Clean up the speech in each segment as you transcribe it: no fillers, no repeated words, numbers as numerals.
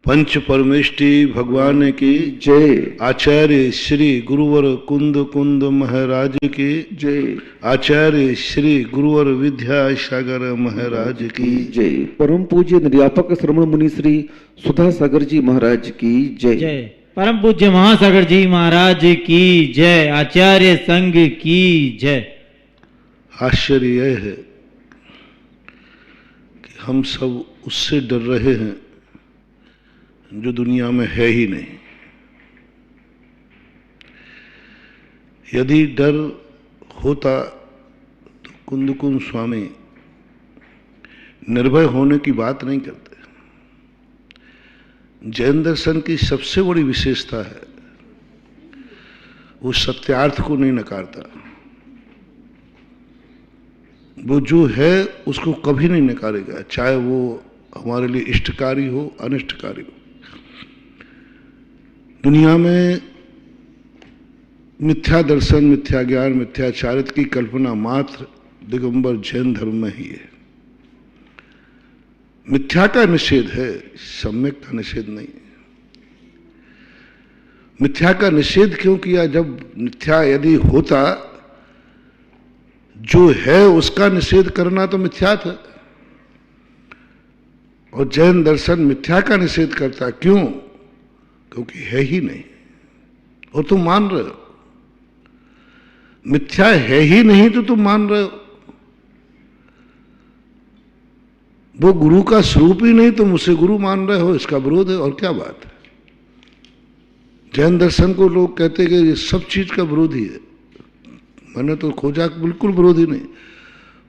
पंच परमेष्टि भगवान की जय। आचार्य श्री गुरुवर कुंद कुंद महाराज की जय। आचार्य श्री गुरुवर विद्यासागर महाराज की जय। परम पूज्य निर्यापक श्रमण मुनि श्री सुधा सागर जी महाराज की जय। जय। परम पूज्य महासागर जी महाराज की जय। आचार्य संघ की जय। आश्चर्य यह है कि हम सब उससे डर रहे हैं जो दुनिया में है ही नहीं। यदि डर होता तो कुंदकुंद स्वामी निर्भय होने की बात नहीं करते। जैन दर्शन की सबसे बड़ी विशेषता है वो सत्यार्थ को नहीं नकारता। वो जो है उसको कभी नहीं नकारेगा, चाहे वो हमारे लिए इष्टकारी हो अनिष्टकारी हो। दुनिया में मिथ्या दर्शन, मिथ्या ज्ञान, मिथ्याचारित की कल्पना मात्र दिगंबर जैन धर्म में ही है। मिथ्या का निषेध है, सम्यक का निषेध नहीं है। मिथ्या का निषेध क्यों किया? जब मिथ्या यदि होता, जो है उसका निषेध करना तो मिथ्या था। और जैन दर्शन मिथ्या का निषेध करता, क्यों? क्योंकि है ही नहीं और तुम मान रहे हो। मिथ्या है ही नहीं तो तुम मान रहे हो। वो गुरु का स्वरूप ही नहीं, तुम उसे गुरु मान रहे हो, इसका विरोध है। और क्या बात है? जैन दर्शन को लोग कहते हैं कि ये सब चीज का विरोधी है। मैंने तो खोजा बिल्कुल विरोधी नहीं।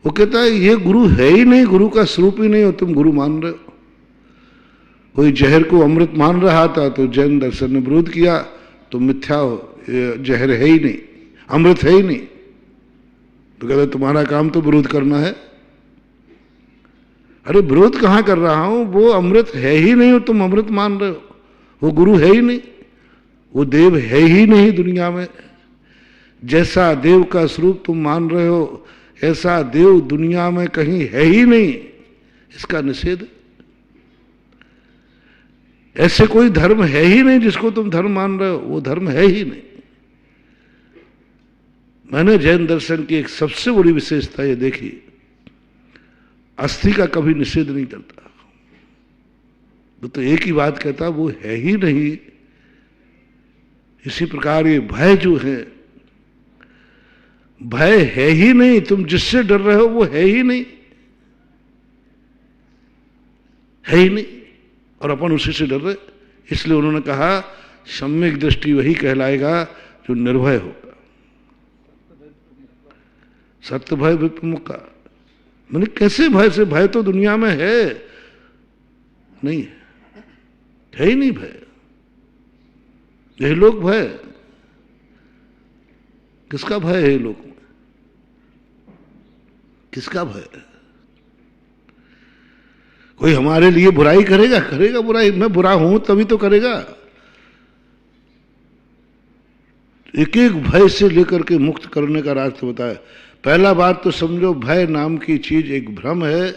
वो कहता है ये गुरु है ही नहीं, गुरु का स्वरूप ही नहीं और तुम गुरु मान रहे हो। कोई जहर को अमृत मान रहा था तो जैन दर्शन ने विरोध किया, तो मिथ्या हो, जहर है ही नहीं, अमृत है ही नहीं। तो कहते तुम्हारा काम तो विरोध करना है। अरे विरोध कहां कर रहा हूं? वो अमृत है ही नहीं और तुम अमृत मान रहे हो। वो गुरु है ही नहीं, वो देव है ही नहीं दुनिया में। जैसा देव का स्वरूप तुम मान रहे हो, ऐसा देव दुनिया में कहीं है ही नहीं। इसका निषेध। ऐसे कोई धर्म है ही नहीं जिसको तुम धर्म मान रहे हो, वो धर्म है ही नहीं। मैंने जैन दर्शन की एक सबसे बड़ी विशेषता ये देखी, अस्थि का कभी निषेध नहीं करता। वो तो एक ही बात कहता, वो है ही नहीं। इसी प्रकार ये भय जो है, भय है ही नहीं। तुम जिससे डर रहे हो वो है ही नहीं, है ही नहीं और अपन उसी से डर रहे। इसलिए उन्होंने कहा सम्यक दृष्टि वही कहलाएगा जो निर्भय होगा। सत्य भय विप्रमुख का मैंने कैसे भय से? भय तो दुनिया में है नहीं, है ही नहीं भय। यही लोग भय, किसका भय है? लोग में किसका भय है? कोई हमारे लिए बुराई करेगा? करेगा बुराई। मैं बुरा हूं तभी तो करेगा। एक एक भय से लेकर के मुक्त करने का रास्ता बताया। पहला बात तो समझो, भय नाम की चीज एक भ्रम है,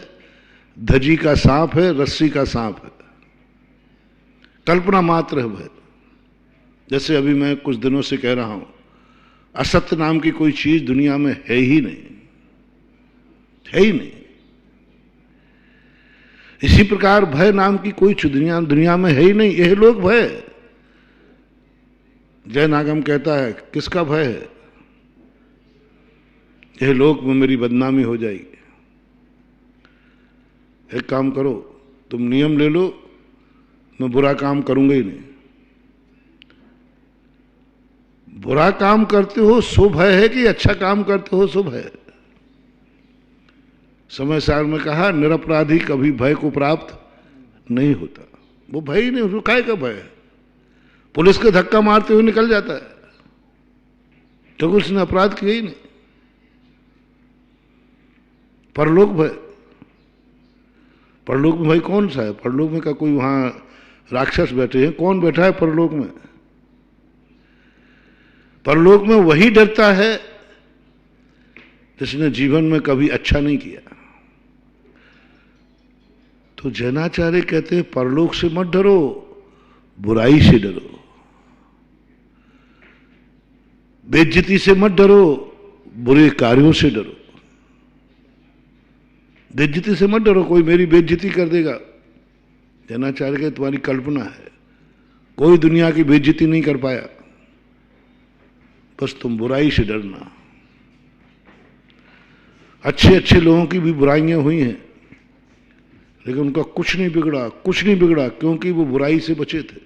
धजी का सांप है, रस्सी का सांप है, कल्पना मात्र है भय। जैसे अभी मैं कुछ दिनों से कह रहा हूं, असत्य नाम की कोई चीज दुनिया में है ही नहीं, है ही नहीं। इसी प्रकार भय नाम की कोई चीज दुनिया में है ही नहीं। यह लोग भय। जैन आगम कहता है किसका भय है? यह लोक में मेरी बदनामी हो जाएगी। एक काम करो, तुम नियम ले लो, मैं बुरा काम करूंगा ही नहीं। बुरा काम करते हो सो भय है कि अच्छा काम करते हो सो भय? समय सार में कहा निरपराधी कभी भय को प्राप्त नहीं होता। वो भय ही नहीं, उसको काय का भय है? पुलिस के धक्का मारते हुए निकल जाता है क्योंकि उसने अपराध किया ही नहीं। परलोक भय, परलोक में भाई कौन सा है? परलोक में का कोई वहां राक्षस बैठे हैं? कौन बैठा है परलोक में? परलोक में वही डरता है जिसने जीवन में कभी अच्छा नहीं किया। तो जैनाचार्य कहते हैं परलोक से मत डरो, बुराई से डरो, बेइज्जती से मत डरो, बुरे कार्यों से डरो। बेइज्जती से मत डरो, कोई मेरी बेइज्जती कर देगा, जनाचार्य के तुम्हारी कल्पना है, कोई दुनिया की बेइज्जती नहीं कर पाया, बस तुम बुराई से डरना। अच्छे अच्छे लोगों की भी बुराइयां हुई हैं, लेकिन उनका कुछ नहीं बिगड़ा, कुछ नहीं बिगड़ा, क्योंकि वो बुराई से बचे थे।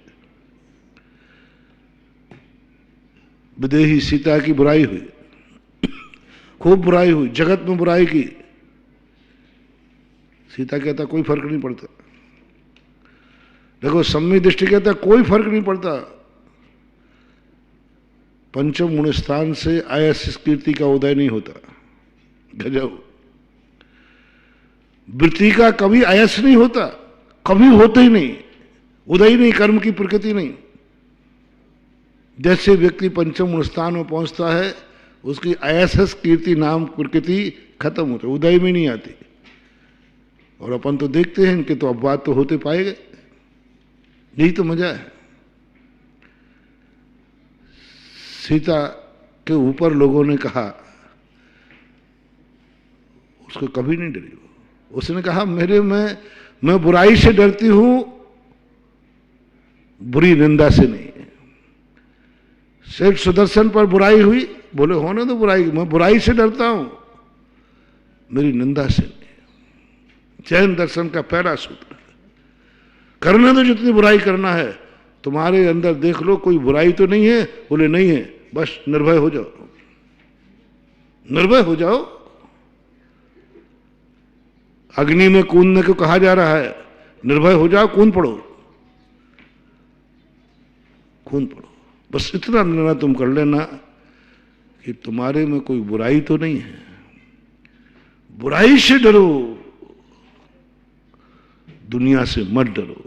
विदेही सीता की बुराई हुई, खूब बुराई हुई, जगत में बुराई की। सीता कहता कोई फर्क नहीं पड़ता, देखो सम्यक दृष्टि कहता कोई फर्क नहीं पड़ता। पंचम गुण स्थान से आयस कीर्ति का उदय नहीं होता। गजब, वृत्ति का कभी आयस नहीं होता, कभी होता ही नहीं, उदय ही नहीं, कर्म की प्रकृति नहीं। जैसे व्यक्ति पंचम गुण स्थान में पहुंचता है, उसकी आयस कीर्ति नाम प्रकृति खत्म होती, उदय में नहीं आती। और अपन तो देखते हैं इनके तो अपवाद तो होते पाए गए, यही तो मजा है। सीता के ऊपर लोगों ने कहा, उसको कभी नहीं डरी। उसने कहा मैं बुराई से डरती हूं, बुरी निंदा से नहीं। सेठ सुदर्शन पर बुराई हुई, बोले होने दो बुराई, मैं बुराई से डरता हूं, मेरी निंदा से नहीं। जैन दर्शन का पहला सूत्र, करने दो जितनी बुराई करना है, तुम्हारे अंदर देख लो कोई बुराई तो नहीं है। बोले नहीं है, बस निर्भय हो जाओ, निर्भय हो जाओ। अग्नि में कूदने को कहा जा रहा है, निर्भय हो जाओ, कूद पड़ो, कूद पड़ो। बस इतना निर्णय तुम कर लेना कि तुम्हारे में कोई बुराई तो नहीं है। बुराई से डरो, दुनिया से मत डरो।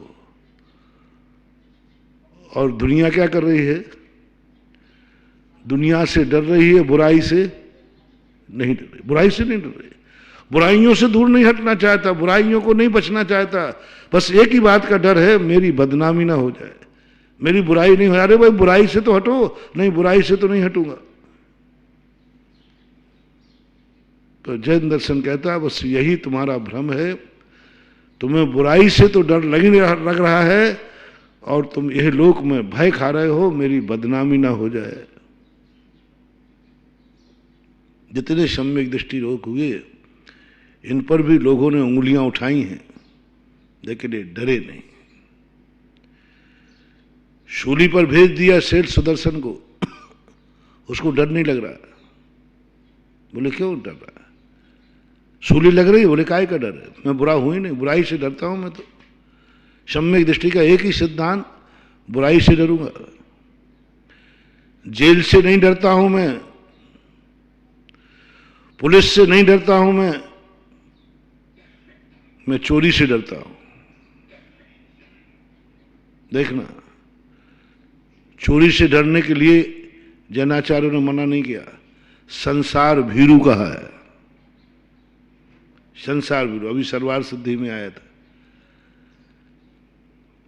और दुनिया क्या कर रही है? दुनिया से डर रही है, बुराई से नहीं डर रही, बुराई से नहीं डर रही, बुराइयों से दूर नहीं हटना चाहता, बुराइयों को नहीं बचना चाहता। बस एक ही बात का डर है, मेरी बदनामी ना हो जाए, मेरी बुराई नहीं हो। अरे भाई बुराई से तो हटो, नहीं बुराई से तो नहीं हटूंगा। तो जैन दर्शन कहता है बस यही तुम्हारा भ्रम है, तुम्हें बुराई से तो डर लग रहा है और तुम यह लोक में भय खा रहे हो, मेरी बदनामी ना हो जाए। जितने सम्यक दृष्टि रोग हुए, इन पर भी लोगों ने उंगलियां उठाई हैं, लेकिन ये डरे नहीं। शूली पर भेज दिया सेठ सुदर्शन को, उसको डर नहीं लग रहा। बोले क्यों डर रहा है? शूली लग रही है? बोले काय का डर है, मैं बुरा हूं ही नहीं, बुराई से डरता हूं मैं तो। सम्यक दृष्टि का एक ही सिद्धांत, बुराई से डरूंगा। जेल से नहीं डरता हूं मैं, पुलिस से नहीं डरता हूं मैं चोरी से डरता हूं। देखना, चोरी से डरने के लिए जैनाचार्यों ने मना नहीं किया, संसार भीरू कहा है। संसार भीरू अभी सर्वार सिद्धि में आया था,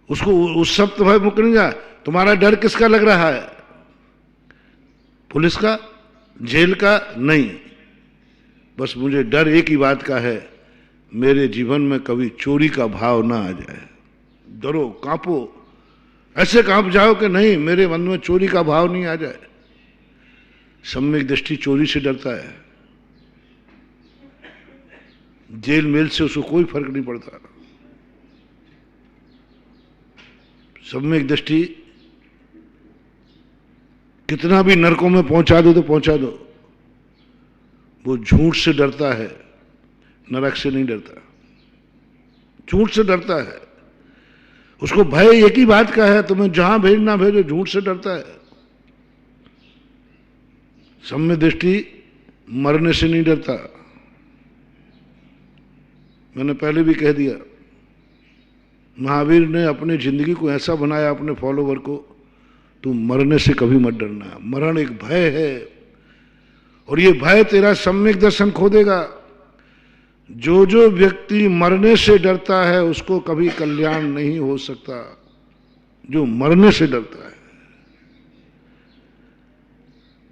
उसको उस शब्द भय मुक्त नहीं जा। तुम्हारा डर किसका लग रहा है? पुलिस का, जेल का? नहीं, बस मुझे डर एक ही बात का है, मेरे जीवन में कभी चोरी का भाव ना आ जाए। डरो, कांपो, ऐसे कांप जाओ कि नहीं मेरे मन में चोरी का भाव नहीं आ जाए। सम्यक दृष्टि चोरी से डरता है, जेल मेल से उसको कोई फर्क नहीं पड़ता। सम्यक दृष्टि कितना भी नरकों में पहुंचा दो तो पहुंचा दो, वो झूठ से डरता है, नरक से नहीं डरता। झूठ से डरता है, उसको भय एक ही बात का है, तुम्हें जहां भेजना भेजो, झूठ से डरता है। सम्यक दृष्टि मरने से नहीं डरता। मैंने पहले भी कह दिया, महावीर ने अपनी जिंदगी को ऐसा बनाया अपने फॉलोवर को, तुम मरने से कभी मत डरना। मरण एक भय है और ये भय तेरा सम्यक दर्शन खो देगा। जो जो व्यक्ति मरने से डरता है उसको कभी कल्याण नहीं हो सकता। जो मरने से डरता है।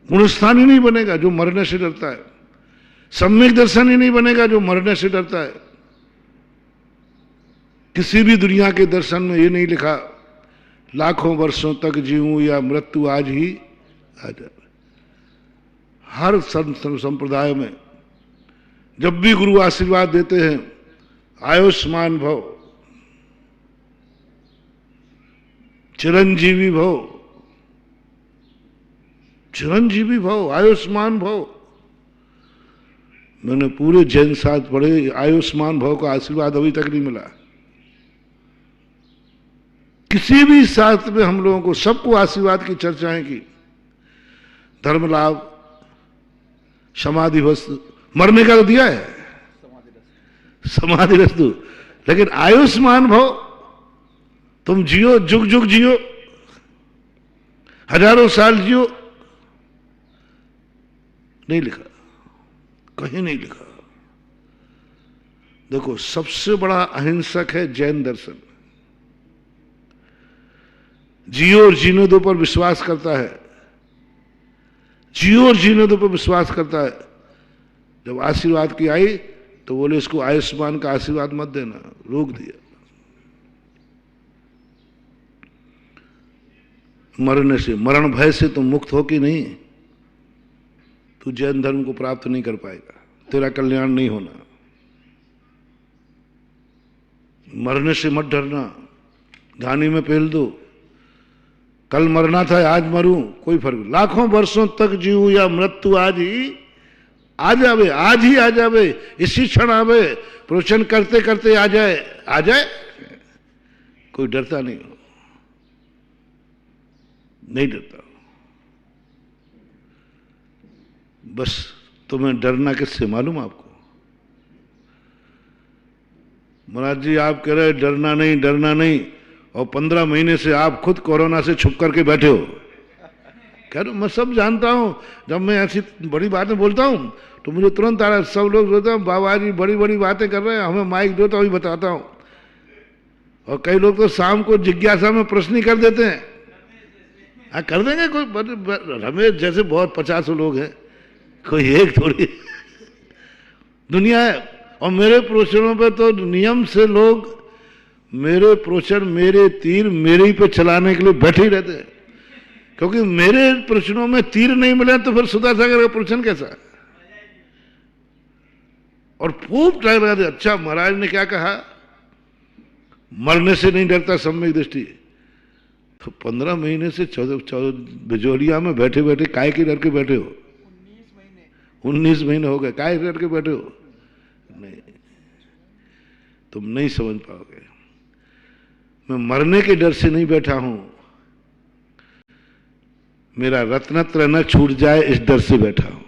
गुणस्थानी नहीं बनेगा जो मरने से डरता है। सम्यक दर्शनी नहीं बनेगा जो मरने से डरता है। किसी भी दुनिया के दर्शन में ये नहीं लिखा लाखों वर्षों तक जीऊं या मृत्यु आज ही आ जाए। हर संप्रदाय में जब भी गुरु आशीर्वाद देते हैं, आयुष्मान भव, चिरंजीवी भव, चिरंजीवी भव, आयुष्मान भव। मैंने पूरे जैन शास्त्र पढ़े, आयुष्मान भव का आशीर्वाद अभी तक नहीं मिला। किसी भी शास्त्र में हम लोगों को सबको आशीर्वाद की चर्चाएं की, धर्म लाभ, समाधि वस्तु, मरने का तो दिया है, समाधि वस्तु, लेकिन आयुष्मान भव, तुम जियो, जुग जुग जियो, हजारों साल जियो, नहीं लिखा, कहीं नहीं लिखा। देखो, सबसे बड़ा अहिंसक है जैन दर्शन। जियो और जीने दो पर विश्वास करता है, जियो और जीने दो पर विश्वास करता है। जब आशीर्वाद की आई तो बोले इसको आयुष्मान का आशीर्वाद मत देना, रोक दिया। मरने से, मरण भय से तुम मुक्त हो कि नहीं, तू जैन धर्म को प्राप्त नहीं कर पाएगा, तेरा कल्याण नहीं होना। मरने से मत डरना, घानी में पेल दो, कल मरना था आज मरूं, कोई फर्क नहीं। लाखों वर्षों तक जीऊं या मृत्यु आज ही आ जावे, आज ही आ जावे, इसी क्षण आवे, प्रवचन करते करते आ जाए, आ जाए, कोई डरता नहीं हो, नहीं डरता। बस तुम्हें डरना किससे मालूम आपको? महाराज जी आप कह रहे डरना नहीं, डरना नहीं, और 15 महीने से आप खुद कोरोना से छुप करके बैठे हो। कह रहे मैं सब जानता हूं, जब मैं ऐसी बड़ी बातें बोलता हूं तो मुझे तुरंत आ रहा है, सब लोग बोलते हैं बाबा जी बड़ी बड़ी बातें कर रहे हैं, हमें माइक दो तो अभी बताता हूं। और कई लोग तो शाम को जिज्ञासा में प्रश्न ही कर देते हैं। हाँ कर देंगे, कोई रमेश जैसे बहुत 50 लोग हैं, कोई एक थोड़ी दुनिया है। और मेरे प्रवचनों पे तो नियम से लोग मेरे प्रवचन, मेरे तीर मेरे ही पे चलाने के लिए बैठे ही रहते हैं, क्योंकि मेरे प्रवचनों में तीर नहीं मिले तो फिर सुधा सागर का प्रवचन कैसा है? और खूब ट्राई रहे। अच्छा महाराज ने क्या कहा, मरने से नहीं डरता सम्यक दृष्टि। तो 15 महीने से 14 बिजोलिया में बैठे बैठे काय के डर के बैठे हो? 19 महीने हो गए, काय डर के बैठे हो? नहीं, तुम नहीं समझ पाओगे। मैं मरने के डर से नहीं बैठा हूं, मेरा रत्नत्र न छूट जाए इस डर से बैठा हूं,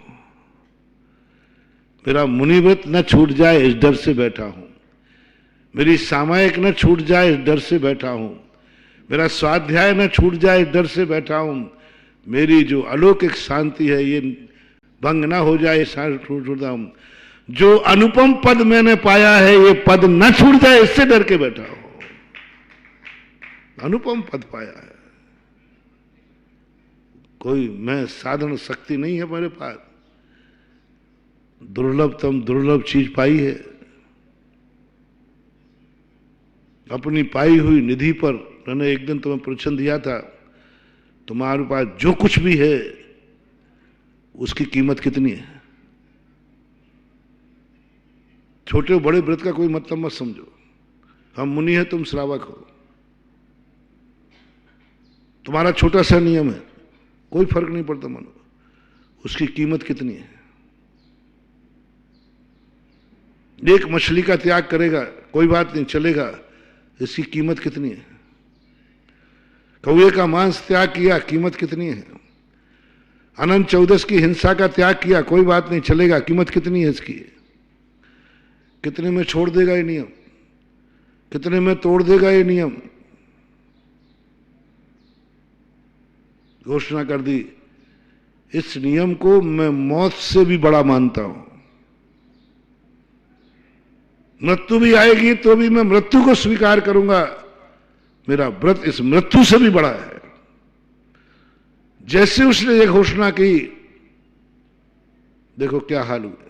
मेरा मुनिव्रत न छूट जाए इस डर से बैठा हूं, मेरी सामायिक न छूट जाए इस डर से बैठा हूं, मेरा स्वाध्याय न छूट जाए इस डर से बैठा हूं, मेरी जो अलौकिक शांति है ये भंग ना हो जाए इस छूटता हूं, जो अनुपम पद मैंने पाया है ये पद न छूट जाए इससे डर के बैठा हूं। अनुपम पद पाया है, कोई मैं साधन शक्ति नहीं है मेरे पास, दुर्लभतम दुर्लभ चीज पाई है। अपनी पाई हुई निधि पर मैंने एक दिन तुम्हें प्रवचन दिया था, तुम्हारे पास जो कुछ भी है उसकी कीमत कितनी है? छोटे बड़े व्रत का कोई मतलब मत समझो। हम मुनि हैं, तुम श्रावक हो, तुम्हारा छोटा सा नियम है, कोई फर्क नहीं पड़ता मानो, उसकी कीमत कितनी है? एक मछली का त्याग करेगा कोई बात नहीं चलेगा, इसकी कीमत कितनी है? कौए का मांस त्याग किया, कीमत कितनी है? अनंत 14 की हिंसा का त्याग किया, कोई बात नहीं चलेगा, कीमत कितनी है इसकी? कितने में छोड़ देगा ये नियम? कितने में तोड़ देगा ये नियम? घोषणा कर दी, इस नियम को मैं मौत से भी बड़ा मानता हूं। मृत्यु भी आएगी तो भी मैं मृत्यु को स्वीकार करूंगा, मेरा व्रत इस मृत्यु से भी बड़ा है। जैसे उसने ये घोषणा की, देखो क्या हाल हुआ।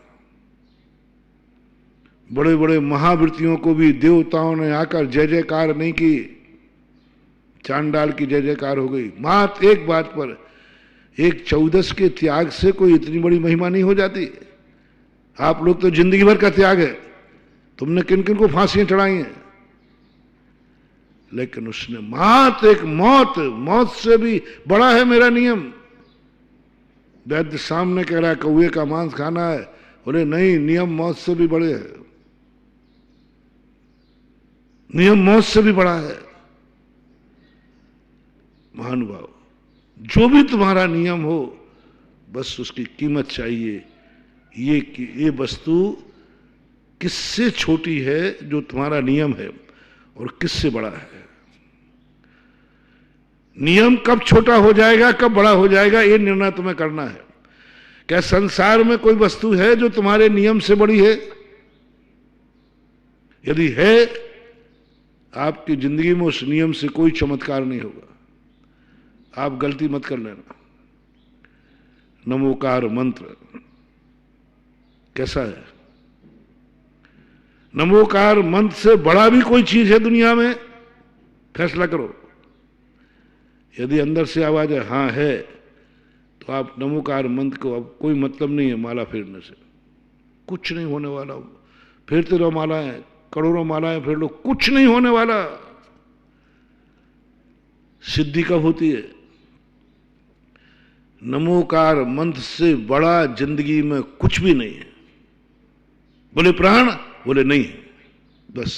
बड़े बड़े महाव्रतियों को भी देवताओं ने आकर जय जयकार नहीं की, चांडाल की जय जयकार हो गई। मात्र एक बात पर, एक 14 के त्याग से कोई इतनी बड़ी महिमा नहीं हो जाती। आप लोग तो जिंदगी भर का त्याग है, तुमने किन किन को फांसियां चढ़ाई हैं, लेकिन उसने मात्र एक मौत से भी बड़ा है मेरा नियम। वैद्य सामने कह रहा है कौए का मांस खाना है, बोले नहीं, नियम मौत से भी बड़े है, नियम मौत से भी बड़ा है। महानुभाव, जो भी तुम्हारा नियम हो, बस उसकी कीमत चाहिए। ये वस्तु किससे छोटी है जो तुम्हारा नियम है, और किससे बड़ा है। नियम कब छोटा हो जाएगा, कब बड़ा हो जाएगा, ये निर्णय तुम्हें करना है। क्या संसार में कोई वस्तु है जो तुम्हारे नियम से बड़ी है? यदि है, आपकी जिंदगी में उस नियम से कोई चमत्कार नहीं होगा। आप गलती मत कर लेना। नमोकार मंत्र कैसा है? नमोकार मंत्र से बड़ा भी कोई चीज है दुनिया में? फैसला करो। यदि अंदर से आवाज है हां है, तो आप नमोकार मंत्र को, अब कोई मतलब नहीं है माला फेरने से, कुछ नहीं होने वाला। फेरते रहो मालाएं, करोड़ों मालाएं फेर लो, कुछ नहीं होने वाला। सिद्धि कब होती है? नमोकार मंत्र से बड़ा जिंदगी में कुछ भी नहीं है। बोले प्राण, बोले नहीं है। बस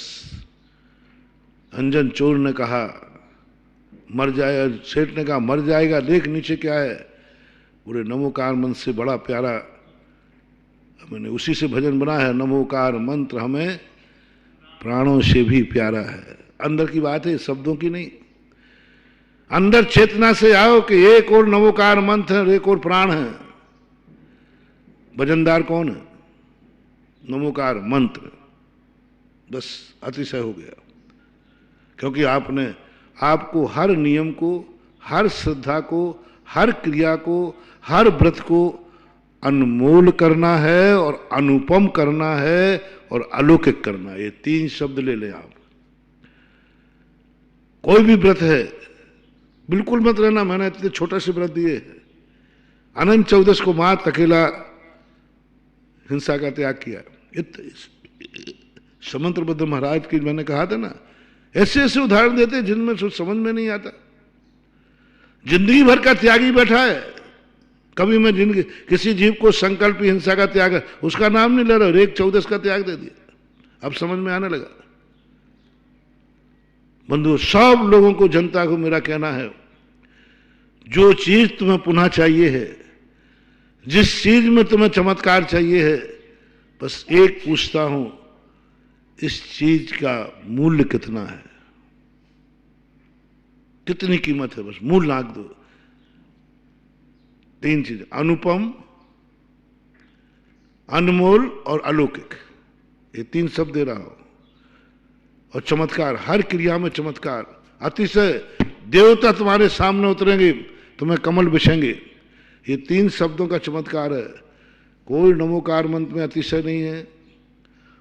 अंजन चोर ने कहा मर जाएगा, सेठ ने कहा मर जाएगा, देख नीचे क्या है। बोले नमोकार मंत्र से बड़ा प्यारा, मैंने उसी से भजन बना है, नमोकार मंत्र हमें प्राणों से भी प्यारा है। अंदर की बात है, शब्दों की नहीं। अंदर चेतना से आओ कि एक और नमोकार मंत्र है, एक और प्राण है। भजनदार कौन है? नमोकार मंत्र। बस अतिशय हो गया, क्योंकि आपको हर नियम को, हर श्रद्धा को, हर क्रिया को, हर व्रत को अनमोल करना है, और अनुपम करना है, और अलौकिक करना है। ये 3 शब्द ले लें आप। कोई भी व्रत है, बिल्कुल मत रहना मैंने इतने छोटा से व्रत दिए। अनंत 14 को मात्र अकेला हिंसा का त्याग किया। समंत्रबद्ध महाराज की मैंने कहा था ना, ऐसे ऐसे उदाहरण देते जिनमें कुछ समझ में नहीं आता। जिंदगी भर का त्यागी बैठा है। कभी मैं जिंदगी किसी जीव को संकल्प हिंसा का त्याग, उसका नाम नहीं ले रहा, एक 14 का त्याग दे दिया। अब समझ में आने लगा। बंधुओं, सब लोगों को, जनता को मेरा कहना है, जो चीज तुम्हें पुनः चाहिए है, जिस चीज में तुम्हें चमत्कार चाहिए है, बस एक पूछता हूं, इस चीज का मूल्य कितना है, कितनी कीमत है, बस मूल्य आंक दो। 3 चीज, अनुपम, अनमोल और अलौकिक। ये 3 शब्द दे रहा हूं। और चमत्कार, हर क्रिया में चमत्कार। अतिशय देवता तुम्हारे सामने उतरेंगे, तुम्हें कमल बिछेंगे। ये 3 शब्दों का चमत्कार है। कोई नमोकार मंत्र में अतिशय नहीं है,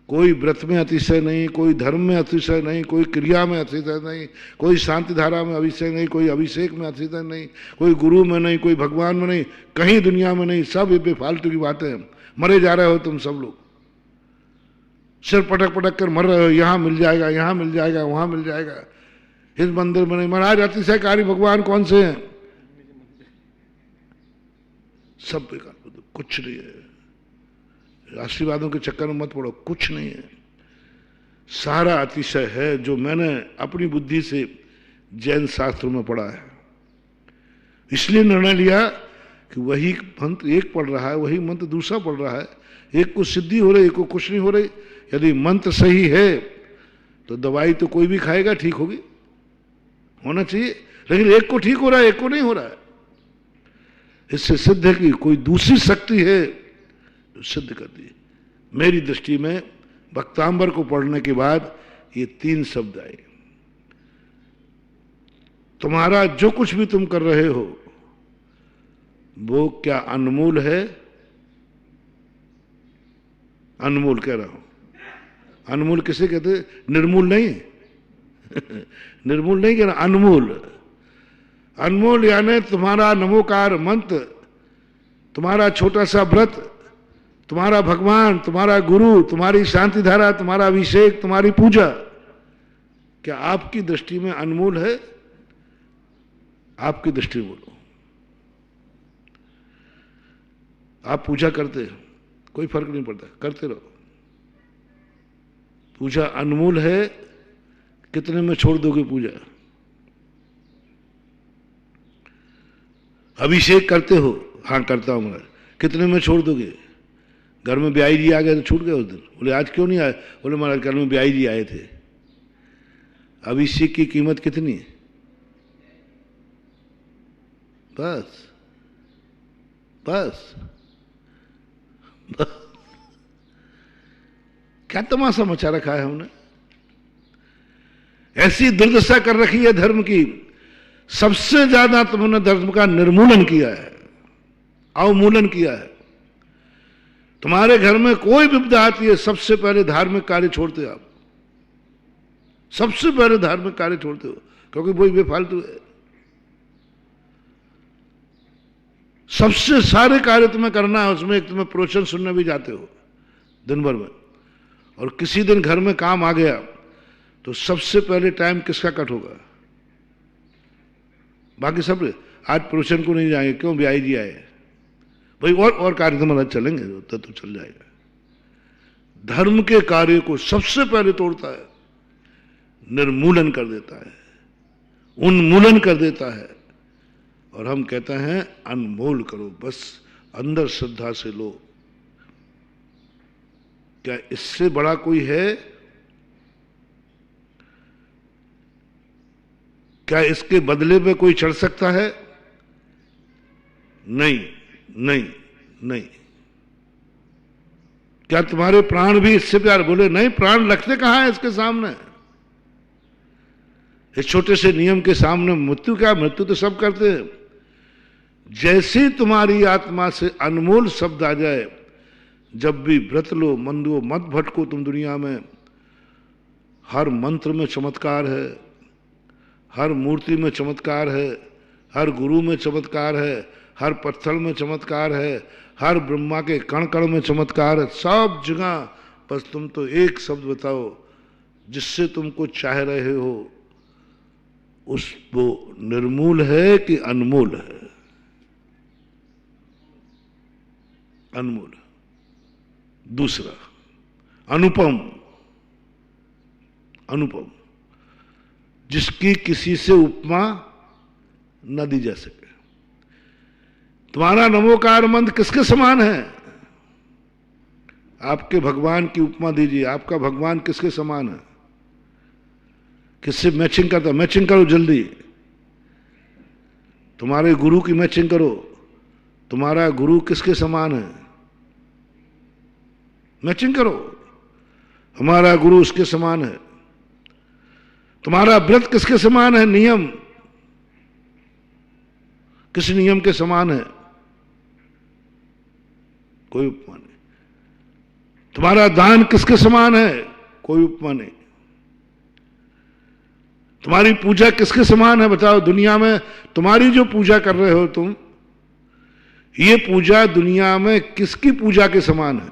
कोई व्रत में अतिशय नहीं, कोई धर्म में अतिशय नहीं, कोई क्रिया में अतिशय नहीं, कोई शांति धारा में अतिशय नहीं, कोई अभिषेक में अतिशय नहीं, कोई गुरु में नहीं, कोई भगवान में नहीं, कहीं दुनिया में नहीं। सब ये बेफालतू की बातें हैं। मरे जा रहे हो तुम सब लोग, सिर पटक पटक कर मर रहे हो। यहां मिल जाएगा, यहां मिल जाएगा, वहां मिल जाएगा, इस मंदिर में नहीं। महाराज अतिशयकारी भगवान कौन से हैं? सब बेकार, कुछ नहीं है। आशीर्वादों के चक्कर में मत पड़ो, कुछ नहीं है। सारा अतिशय है जो मैंने अपनी बुद्धि से जैन शास्त्रों में पढ़ा है। इसलिए निर्णय लिया कि वही मंत्र एक पढ़ रहा है, वही मंत्र दूसरा पढ़ रहा है, एक को सिद्धि हो रही, एक को कुछ नहीं हो रही। यदि मंत्र सही है तो दवाई तो कोई भी खाएगा, ठीक होगी, होना चाहिए। लेकिन एक को ठीक हो रहा है, एक को नहीं हो रहा है। इससे सिद्ध है कि कोई दूसरी शक्ति है, सिद्ध कर दी। मेरी दृष्टि में भक्तांबर को पढ़ने के बाद ये 3 शब्द आए। तुम्हारा जो कुछ भी तुम कर रहे हो वो क्या अनमोल है? अनमोल कह रहा हूं। अनमोल किसे कहते? निर्मूल नहीं निर्मूल नहीं कह रहा, अनमोल। अनमोल यानी तुम्हारा नमोकार मंत्र, तुम्हारा छोटा सा व्रत, तुम्हारा भगवान, तुम्हारा गुरु, तुम्हारी शांति धारा, तुम्हारा अभिषेक, तुम्हारी पूजा, क्या आपकी दृष्टि में अनमोल है? आपकी दृष्टि में बोलो। आप पूजा करते हो, कोई फर्क नहीं पड़ता, करते रहो। पूजा अनमोल है, कितने में छोड़ दोगे पूजा? अभिषेक करते हो, हाँ करता हूं मैं, कितने में छोड़ दोगे? घर में ब्याई जी आ गए तो छूट गए उस दिन। बोले आज क्यों नहीं आए? बोले महाराज घर में ब्याई जी आए थे। अभिषेक की कीमत कितनी? बस बस बस। क्या तमाशा मचा रखा है हमने? ऐसी दुर्दशा कर रखी है धर्म की। सबसे ज्यादा तुमने धर्म का निर्मूलन किया है, अवमूलन किया है। तुम्हारे घर में कोई विपदा आती है, सबसे पहले धार्मिक कार्य छोड़ते हो आप। सबसे पहले धार्मिक कार्य छोड़ते हो, क्योंकि वही बेफालतू है। सबसे सारे कार्य तुम्हें करना है, उसमें एक तुम्हें प्रवचन सुनने भी जाते हो दिन भर में, और किसी दिन घर में काम आ गया तो सबसे पहले टाइम किसका कट होगा? बाकी सब आज प्रवचन को नहीं जाएंगे, क्यों? ब्याई जी आए भाई, और कार्य तुम्हारा चलेंगे तो चल जाएगा। धर्म के कार्य को सबसे पहले तोड़ता है, निर्मूलन कर देता है, उन्मूलन कर देता है। और हम कहते हैं अनमोल करो, बस अंदर श्रद्धा से लो। क्या इससे बड़ा कोई है? क्या इसके बदले में कोई चढ़ सकता है? नहीं नहीं नहीं। क्या तुम्हारे प्राण भी इससे प्यार? बोले नहीं, प्राण रखते कहां है इसके सामने? इस छोटे से नियम के सामने मृत्यु क्या? मृत्यु तो सब करते हैं। जैसे तुम्हारी आत्मा से अनमोल शब्द आ जाए, जब भी व्रत लो, मन लो, मत भटको तुम दुनिया में। हर मंत्र में चमत्कार है, हर मूर्ति में चमत्कार है, हर गुरु में चमत्कार है, हर पत्थर में चमत्कार है, हर ब्रह्मा के कण कण में चमत्कार है, सब जगह। बस तुम तो एक शब्द बताओ जिससे तुमको चाह रहे हो, उस वो निर्मूल है कि अनमोल है? अनमोल। दूसरा अनुपम। अनुपम, जिसकी किसी से उपमा न दी जा सके। तुम्हारा नमोकार मंत्र किसके समान है? आपके भगवान की उपमा दीजिए। आपका भगवान किसके समान है? किससे मैचिंग करता? मैचिंग करो जल्दी। तुम्हारे गुरु की मैचिंग करो। तुम्हारा गुरु किसके समान है? मैचिंग करो। हमारा गुरु उसके समान है। तुम्हारा व्रत किसके समान है? नियम किस नियम के समान है? कोई उपमा नहीं। तुम्हारा दान किसके समान है? कोई उपमा नहीं। तुम्हारी पूजा किसके समान है? बताओ। दुनिया में तुम्हारी जो पूजा कर रहे हो तुम, ये पूजा दुनिया में किसकी पूजा के समान है?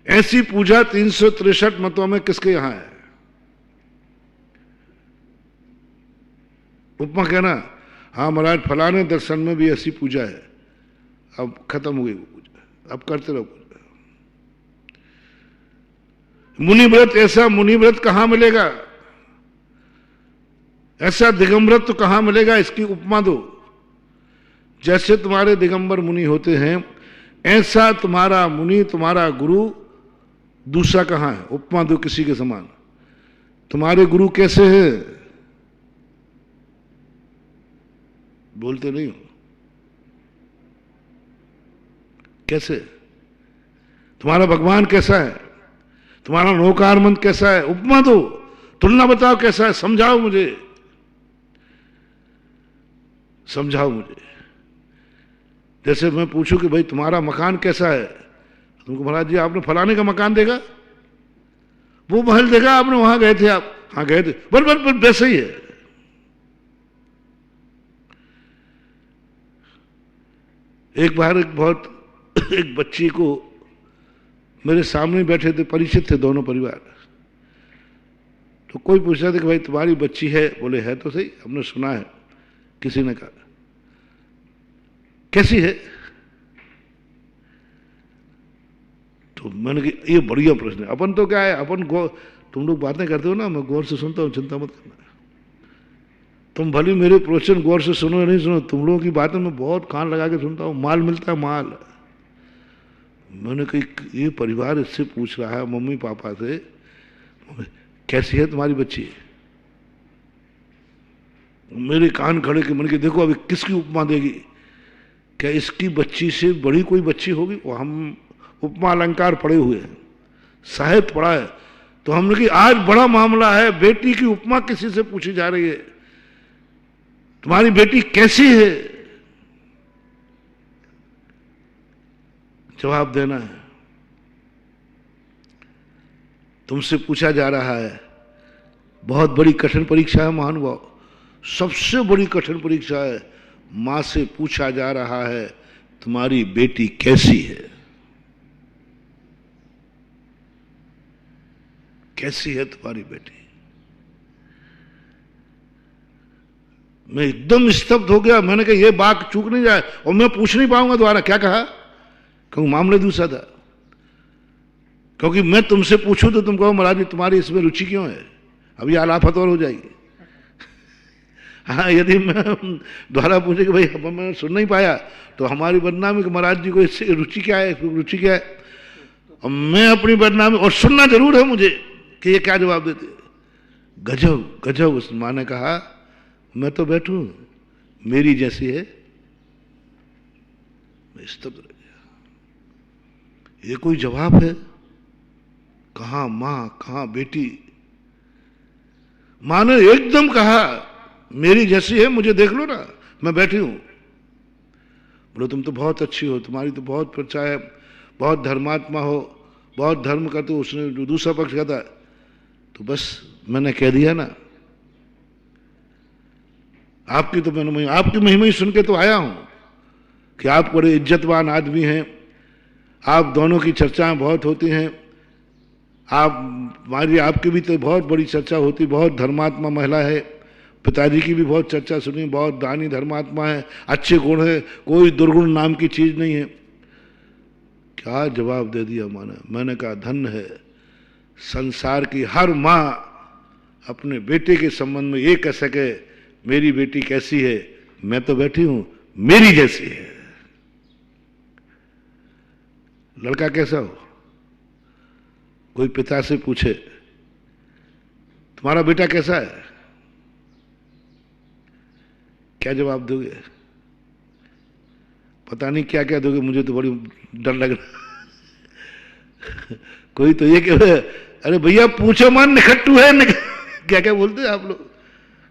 ऐसी पूजा 363 मतों में किसके यहां है? उपमा कहना, हाँ महाराज फलाने दर्शन में भी ऐसी पूजा है, अब खत्म हो गई वो पूजा, अब करते रहो पूजा। मुनिव्रत, ऐसा मुनिव्रत कहां मिलेगा? ऐसा दिगंबरत तो कहां मिलेगा? इसकी उपमा दो। जैसे तुम्हारे दिगंबर मुनि होते हैं, ऐसा तुम्हारा मुनि, तुम्हारा गुरु दूसरा कहां है? उपमा दो किसी के समान। तुम्हारे गुरु कैसे हैं? बोलते नहीं हो। कैसे? तुम्हारा भगवान कैसा है? तुम्हारा नौकार मंत्र कैसा है? उपमा दो, तुलना बताओ कैसा है, समझाओ मुझे। समझाओ मुझे। जैसे मैं पूछूं कि भाई तुम्हारा मकान कैसा है, तुमको महाराज जी आपने फलाने का मकान देखा, वो महल देखा आपने, वहां गए थे आप, हाँ गए थे, बस वैसे ही है। एक बार एक बच्ची को मेरे सामने बैठे थे, परिचित थे दोनों परिवार, तो कोई पूछ रहा था कि भाई तुम्हारी बच्ची है, बोले है तो सही, हमने सुना है, किसी ने कहा कैसी है, तो मैंने कहा ये बढ़िया प्रश्न है। अपन तो क्या है, अपन तुम लोग बातें करते हो ना, मैं गौर से सुनता हूं, चिंता मत करना। तुम भले मेरे प्रवचन गौर से सुनो या नहीं सुनो, तुम लोगों की बातें मैं बहुत कान लगा के सुनता हूं, माल मिलता है माल। मैंने कहा ये परिवार इससे पूछ रहा है मम्मी पापा से कैसी है तुम्हारी बच्ची, मेरे कान खड़े के, मैंने कहा देखो अभी किसकी उपमा देगी, क्या इसकी बच्ची से बड़ी कोई बच्ची होगी। वो हम उपमा अलंकार पढ़े हुए हैं, साहित्य पढ़ा है, तो हमने कहा आज बड़ा मामला है, बेटी की उपमा किसी से पूछी जा रही है, तुम्हारी बेटी कैसी है, जवाब देना है। तुमसे पूछा जा रहा है, बहुत बड़ी कठिन परीक्षा है महानुभाव, सबसे बड़ी कठिन परीक्षा है, मां से पूछा जा रहा है तुम्हारी बेटी कैसी है, कैसी है तुम्हारी बेटी। मैं एकदम स्तब्ध हो गया, मैंने कहा ये बात चूक नहीं जाए, और मैं पूछ नहीं पाऊंगा दोबारा। क्या कहा, क्योंकि मामला दूसरा था, क्योंकि मैं तुमसे पूछूं तो तुम कहो महाराज जी तुम्हारी इसमें रुचि क्यों है, अभी आलाफत और हो जाएगी। हाँ, यदि मैं दोबारा पूछे कि भाई अब मैं सुन नहीं पाया, तो हमारी बदनामी कि महाराज जी को इससे रुचि क्या है, रुचि क्या है, और मैं अपनी बदनामी, और सुनना जरूर है मुझे कि ये क्या जवाब देते। गजब गजब, उस माँ ने कहा मैं तो बैठूं, मेरी जैसी है। मैं स्तब्ध रह गया, ये कोई जवाब है, कहां मां कहां बेटी। मां ने एकदम कहा मेरी जैसी है, मुझे देख लो ना, मैं बैठी हूं। बोलो तुम तो बहुत अच्छी हो, तुम्हारी तो बहुत प्रचा है, बहुत धर्मात्मा हो, बहुत धर्म करते हो। उसने दूसरा पक्ष कहता, तो बस मैंने कह दिया ना, आपकी तो मैंने आपकी महिमा ही सुन के तो आया हूं कि आप बड़े इज्जतवान आदमी हैं, आप दोनों की चर्चाएं बहुत होती हैं, हमारी आपकी भी तो बहुत बड़ी चर्चा होती, बहुत धर्मात्मा महिला है, पिताजी की भी बहुत चर्चा सुनी, बहुत दानी धर्मात्मा है, अच्छे गुण है, कोई दुर्गुण नाम की चीज नहीं है। क्या जवाब दे दिया मैंने कहा धन्य है संसार की हर मां अपने बेटे के संबंध में ये कह सके मेरी बेटी कैसी है, मैं तो बैठी हूं मेरी जैसी है। लड़का कैसा हो, कोई पिता से पूछे तुम्हारा बेटा कैसा है, क्या जवाब दोगे, पता नहीं क्या क्या दोगे, मुझे तो बड़ी डर लग रहा। कोई तो ये कहे अरे भैया पूछो मन निखट्टू है क्या क्या बोलते हैं आप लोग।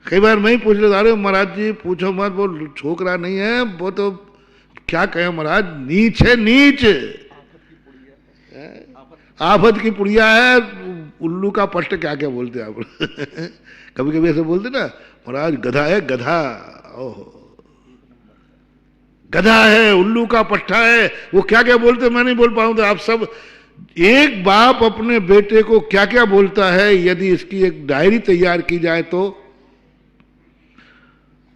कई बार मैं ही पूछ लेता, अरे महाराज जी पूछो मत, वो छोकरा नहीं है, वो तो क्या कहे महाराज, नीच है नीच, आफत की पुड़िया है, उल्लू का पट्ट, क्या क्या बोलते हैं आप। कभी कभी ऐसे बोलते ना, महाराज गधा है गधा, ओहो गधा है, उल्लू का पट्टा है, वो क्या क्या बोलते मैं नहीं बोल पाऊंगा। आप सब, एक बाप अपने बेटे को क्या क्या बोलता है, यदि इसकी एक डायरी तैयार की जाए तो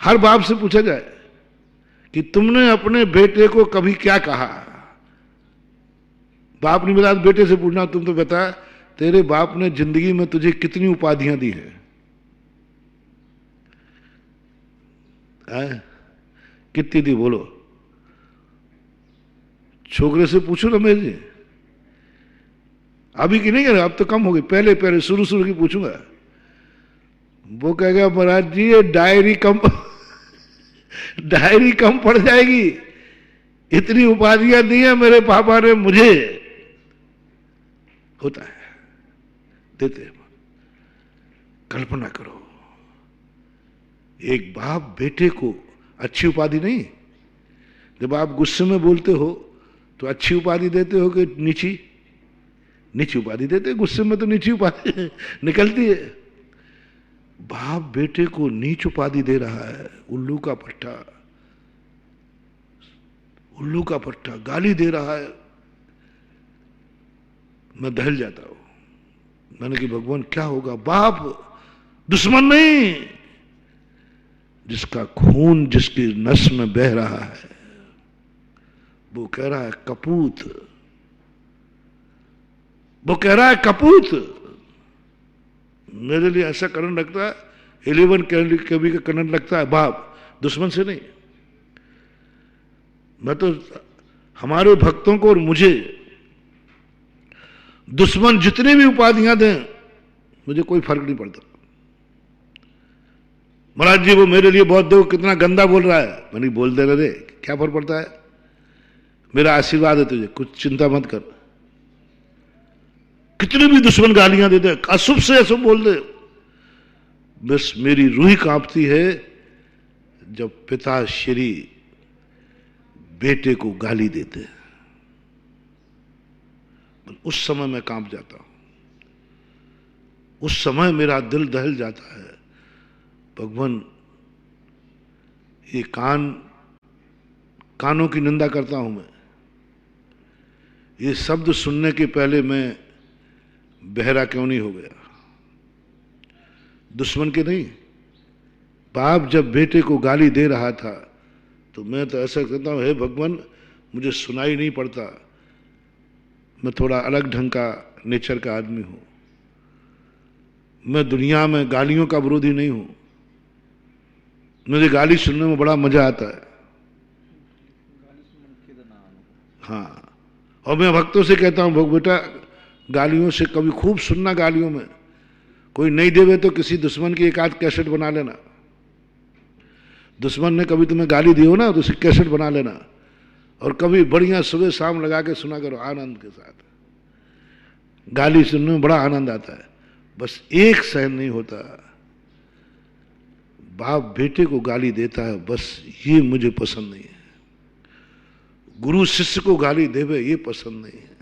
हर बाप से पूछा जाए कि तुमने अपने बेटे को कभी क्या कहा। बाप नहीं मिला तो बेटे से पूछना, तुम तो बता तेरे बाप ने जिंदगी में तुझे कितनी उपाधियां दी हैं, कितनी दी बोलो। छोकरे से पूछो ना मेरे, अभी की नहीं करें, अब तो कम हो गई, पहले पहले शुरू शुरू की पूछूंगा। वो कहेगा महाराज जी ये डायरी कम पड़ जाएगी, इतनी उपाधियां दी है मेरे पापा ने मुझे। होता है, देते हैं। कल्पना करो एक बाप बेटे को अच्छी उपाधि नहीं। जब आप गुस्से में बोलते हो तो अच्छी उपाधि देते हो कि नीची? नीची उपाधि देते। गुस्से में तो नीची उपाधि निकलती है। बाप बेटे को नीच उपाधि दे रहा है, उल्लू का पट्टा, उल्लू का पट्टा गाली दे रहा है। मैं दहल जाता हूं। मैंने कि भगवान क्या होगा? बाप दुश्मन नहीं, जिसका खून जिसकी नस में बह रहा है वो कह रहा है कपूत, वो कह रहा है कपूत। मेरे लिए ऐसा करंट लगता है, 11 kV का करंट लगता है बाप, दुश्मन से नहीं। मैं तो हमारे भक्तों को और मुझे दुश्मन जितनी भी उपाधियां दें मुझे कोई फर्क नहीं पड़ता। महाराज जी वो मेरे लिए बहुत देखो कितना गंदा बोल रहा है। मैंने बोल दे रहे, क्या फर्क पड़ता है? मेरा आशीर्वाद है तुझे, कुछ चिंता मत कर। कितने भी दुश्मन गालियां दे दे, अशुभ से अशुभ बोल दे, बस मेरी रूह कांपती है जब पिता श्री बेटे को गाली देते हैं। उस समय मैं कांप जाता हूं, उस समय मेरा दिल दहल जाता है। भगवान ये कानों की निंदा करता हूं मैं। ये शब्द सुनने के पहले मैं बहरा क्यों नहीं हो गया? दुश्मन के नहीं। बाप जब बेटे को गाली दे रहा था तो मैं तो ऐसा कहता हूं, हे भगवान मुझे सुनाई नहीं पड़ता, मैं थोड़ा अलग ढंग का नेचर का आदमी हूं। मैं दुनिया में गालियों का विरोधी नहीं हूं। मुझे गाली सुनने में बड़ा मजा आता है। हाँ, और मैं भक्तों से कहता हूं, भग बेटा गालियों से कभी खूब सुनना। गालियों में कोई नहीं देवे तो किसी दुश्मन की एक आध कैसेट बना लेना। दुश्मन ने कभी तुम्हें गाली दी हो ना तो उसे कैसेट बना लेना, और कभी बढ़िया सुबह शाम लगा के सुना करो आनंद के साथ। गाली सुनने में बड़ा आनंद आता है। बस एक सहन नहीं होता, बाप बेटे को गाली देता है, बस ये मुझे पसंद नहीं है। गुरु शिष्य को गाली देवे ये पसंद नहीं है।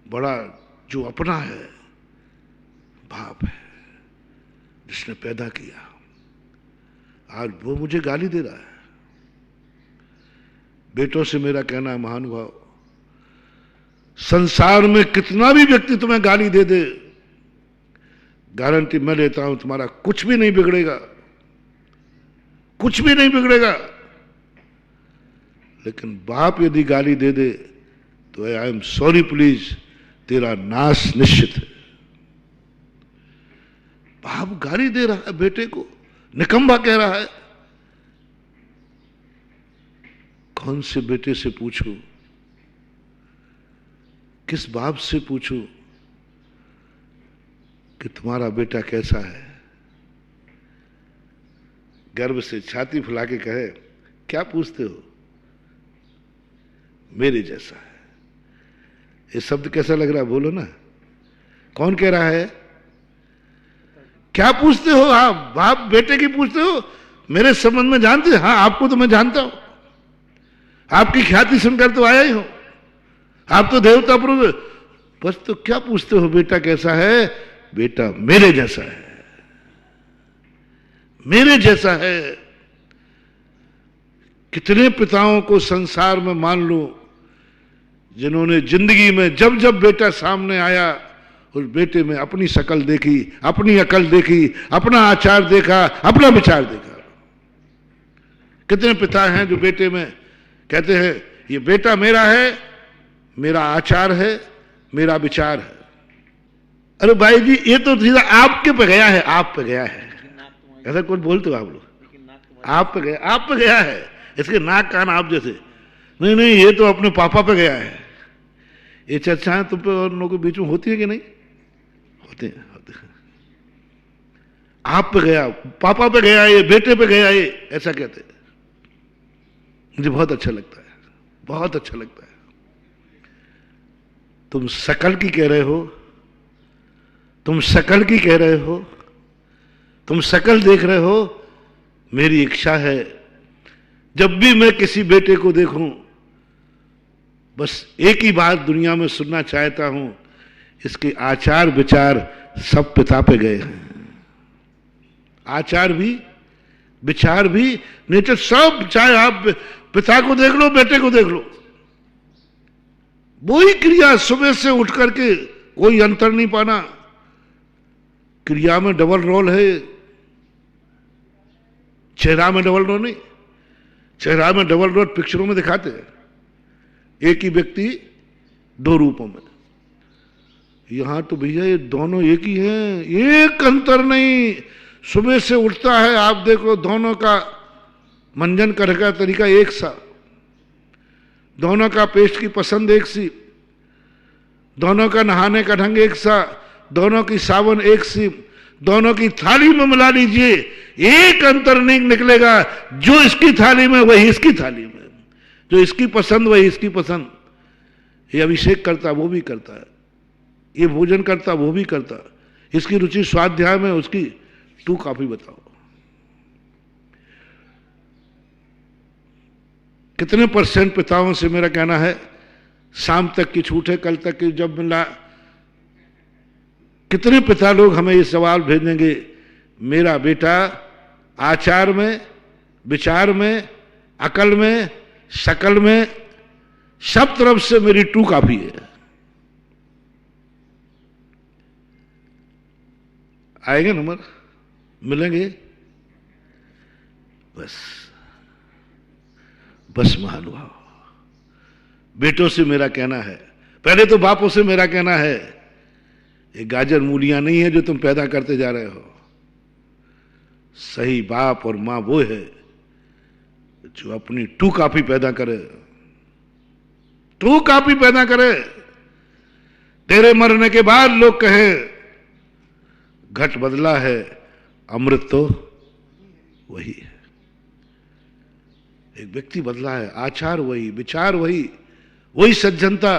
बड़ा जो अपना है बाप है, जिसने पैदा किया, आज वो मुझे गाली दे रहा है। बेटों से मेरा कहना है, महानुभाव संसार में कितना भी व्यक्ति तुम्हें गाली दे दे, गारंटी मैं लेता हूं तुम्हारा कुछ भी नहीं बिगड़ेगा, कुछ भी नहीं बिगड़ेगा। लेकिन बाप यदि गाली दे दे तो आई एम सॉरी प्लीज, तेरा नाश निश्चित है। बाप गाली दे रहा है बेटे को, निकम्मा कह रहा है। कौन से बेटे से पूछूं, किस बाप से पूछूं कि तुम्हारा बेटा कैसा है? गर्व से छाती फुला के कहे, क्या पूछते हो? मेरे जैसा है। ये शब्द कैसा लग रहा है? बोलो ना, कौन कह रहा है? क्या पूछते हो? हाँ, बाप बेटे की पूछते हो? मेरे संबंध में जानते? हाँ, आपको तो मैं जानता हूं, आपकी ख्याति सुनकर तो आया ही हूं, आप तो देवता प्रभु। बस तो क्या पूछते हो बेटा कैसा है? बेटा मेरे जैसा है, मेरे जैसा है। कितने पिताओं को संसार में मान लो जिन्होंने जिंदगी में जब जब बेटा सामने आया उस बेटे में अपनी शकल देखी, अपनी अकल देखी, अपना आचार देखा, अपना विचार देखा। कितने पिता हैं जो बेटे में कहते हैं ये बेटा मेरा है, मेरा आचार है, मेरा विचार है। अरे भाई जी ये तो सीधा आपके पे गया है, आप पे गया है। ऐसा कुछ बोलते हो आप लोग, आप पे गया, आप पे गया है, इसके नाक कान आप जैसे। नहीं नहीं, ये तो अपने पापा पे गया है। ये चर्चाएं तुम पे और लोगों के बीच में होती है कि नहीं? होते हैं, होते हैं। आप पे गया, पापा पे गया, ये बेटे पे गया, ये ऐसा कहते हैं। मुझे बहुत अच्छा लगता है, बहुत अच्छा लगता है। तुम शकल की कह रहे हो, तुम शकल की कह रहे हो, तुम शकल देख रहे हो, मेरी इच्छा है जब भी मैं किसी बेटे को देखूं, बस एक ही बात दुनिया में सुनना चाहता हूं, इसके आचार विचार सब पिता पे गए हैं। आचार भी, विचार भी, नेचर सब, चाहे आप पिता को देख लो, बेटे को देख लो, वही क्रिया सुबह से उठ करके, कोई अंतर नहीं पाना। क्रिया में डबल रोल है, चेहरा में डबल रोल नहीं। चेहरा में डबल रोल पिक्चरों में दिखाते हैं, एक ही व्यक्ति दो रूपों में। यहां तो भैया ये दोनों एक ही हैं, एक अंतर नहीं। सुबह से उठता है, आप देखो दोनों का मंजन करने का तरीका एक सा, दोनों का पेस्ट की पसंद एक सी, दोनों का नहाने का ढंग एक सा, दोनों की साबुन एक सी, दोनों की थाली में मिला लीजिए, एक अंतर नहीं निकलेगा। जो इसकी थाली में वही इसकी थाली में, जो इसकी पसंद वही इसकी पसंद। ये अभिषेक करता वो भी करता है, ये भोजन करता वो भी करता, इसकी रुचि स्वाध्याय में, उसकी टू कॉपी बताओ। कितने % पिताओं से मेरा कहना है शाम तक की छूट है, कल तक की जब मिला। कितने पिता लोग हमें ये सवाल भेजेंगे, मेरा बेटा आचार में, विचार में, अकल में, शकल में, सब तरफ से मेरी टू कॉपी है। आएंगे नंबर, मिलेंगे, बस महानुभाव। बेटों से मेरा कहना है, पहले तो बापों से मेरा कहना है, ये गाजर मूलियां नहीं है जो तुम पैदा करते जा रहे हो। सही बाप और मां वो है जो अपनी टू कॉपी पैदा करे, टू कॉपी पैदा करे। तेरे मरने के बाद लोग कहे घट बदला है, अमृत तो वही है। एक व्यक्ति बदला है, आचार वही, विचार वही, वही सज्जनता,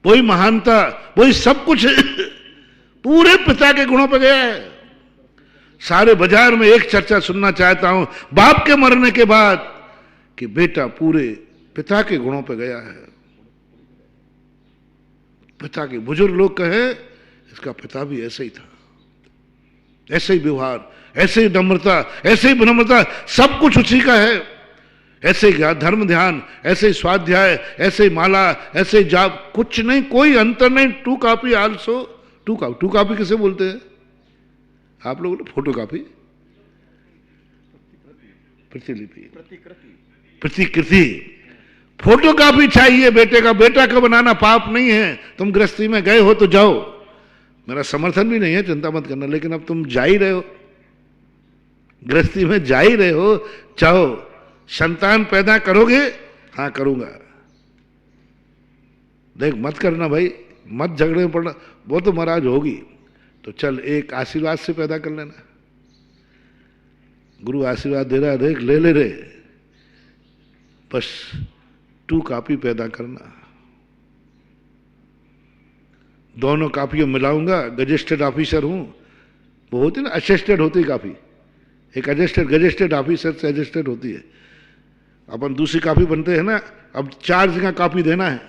वही महानता, वही सब कुछ पूरे पिता के गुणों पे गया है। सारे बाजार में एक चर्चा सुनना चाहता हूं बाप के मरने के बाद कि बेटा पूरे पिता के गुणों पे गया है। पिता के बुजुर्ग लोग कहे इसका पिता भी ऐसे ही था, ऐसे ही व्यवहार, ऐसे ही नम्रता, ऐसे ही विनम्रता, सब कुछ उसी का है। ऐसे ही धर्म ध्यान, ऐसे ही स्वाध्याय, ऐसे ही माला, ऐसे ही जाप, कुछ नहीं, कोई अंतर नहीं। To copy also, to copy किसे बोलते हैं आप लोग? फोटो कॉपी, प्रतिलिपि, प्रतिकृति। फोटो कॉपी चाहिए बेटे का, बेटा का बनाना पाप नहीं है। तुम गृहस्थी में गए हो तो जाओ, मेरा समर्थन भी नहीं है, चिंता मत करना, लेकिन अब तुम जा ही रहे हो, गृहस्थी में जा ही रहे हो, चाहो संतान पैदा करोगे? हाँ करूंगा। देख मत करना भाई, मत झगड़े में पड़ना, वो तो महाराज होगी तो चल एक आशीर्वाद से पैदा कर लेना। गुरु आशीर्वाद दे रहा है, देख ले ले रे, बस टू कॉपी पैदा करना। दोनों कॉपियों मिलाऊंगा, गजेस्टेड ऑफिसर हूं, वो होती ना असिस्टेड होती कॉपी, एक गजेस्टेड ऑफिसर से असिस्टेड होती है। अपन दूसरी कॉपी बनते हैं ना, अब 4 जगह कॉपी देना है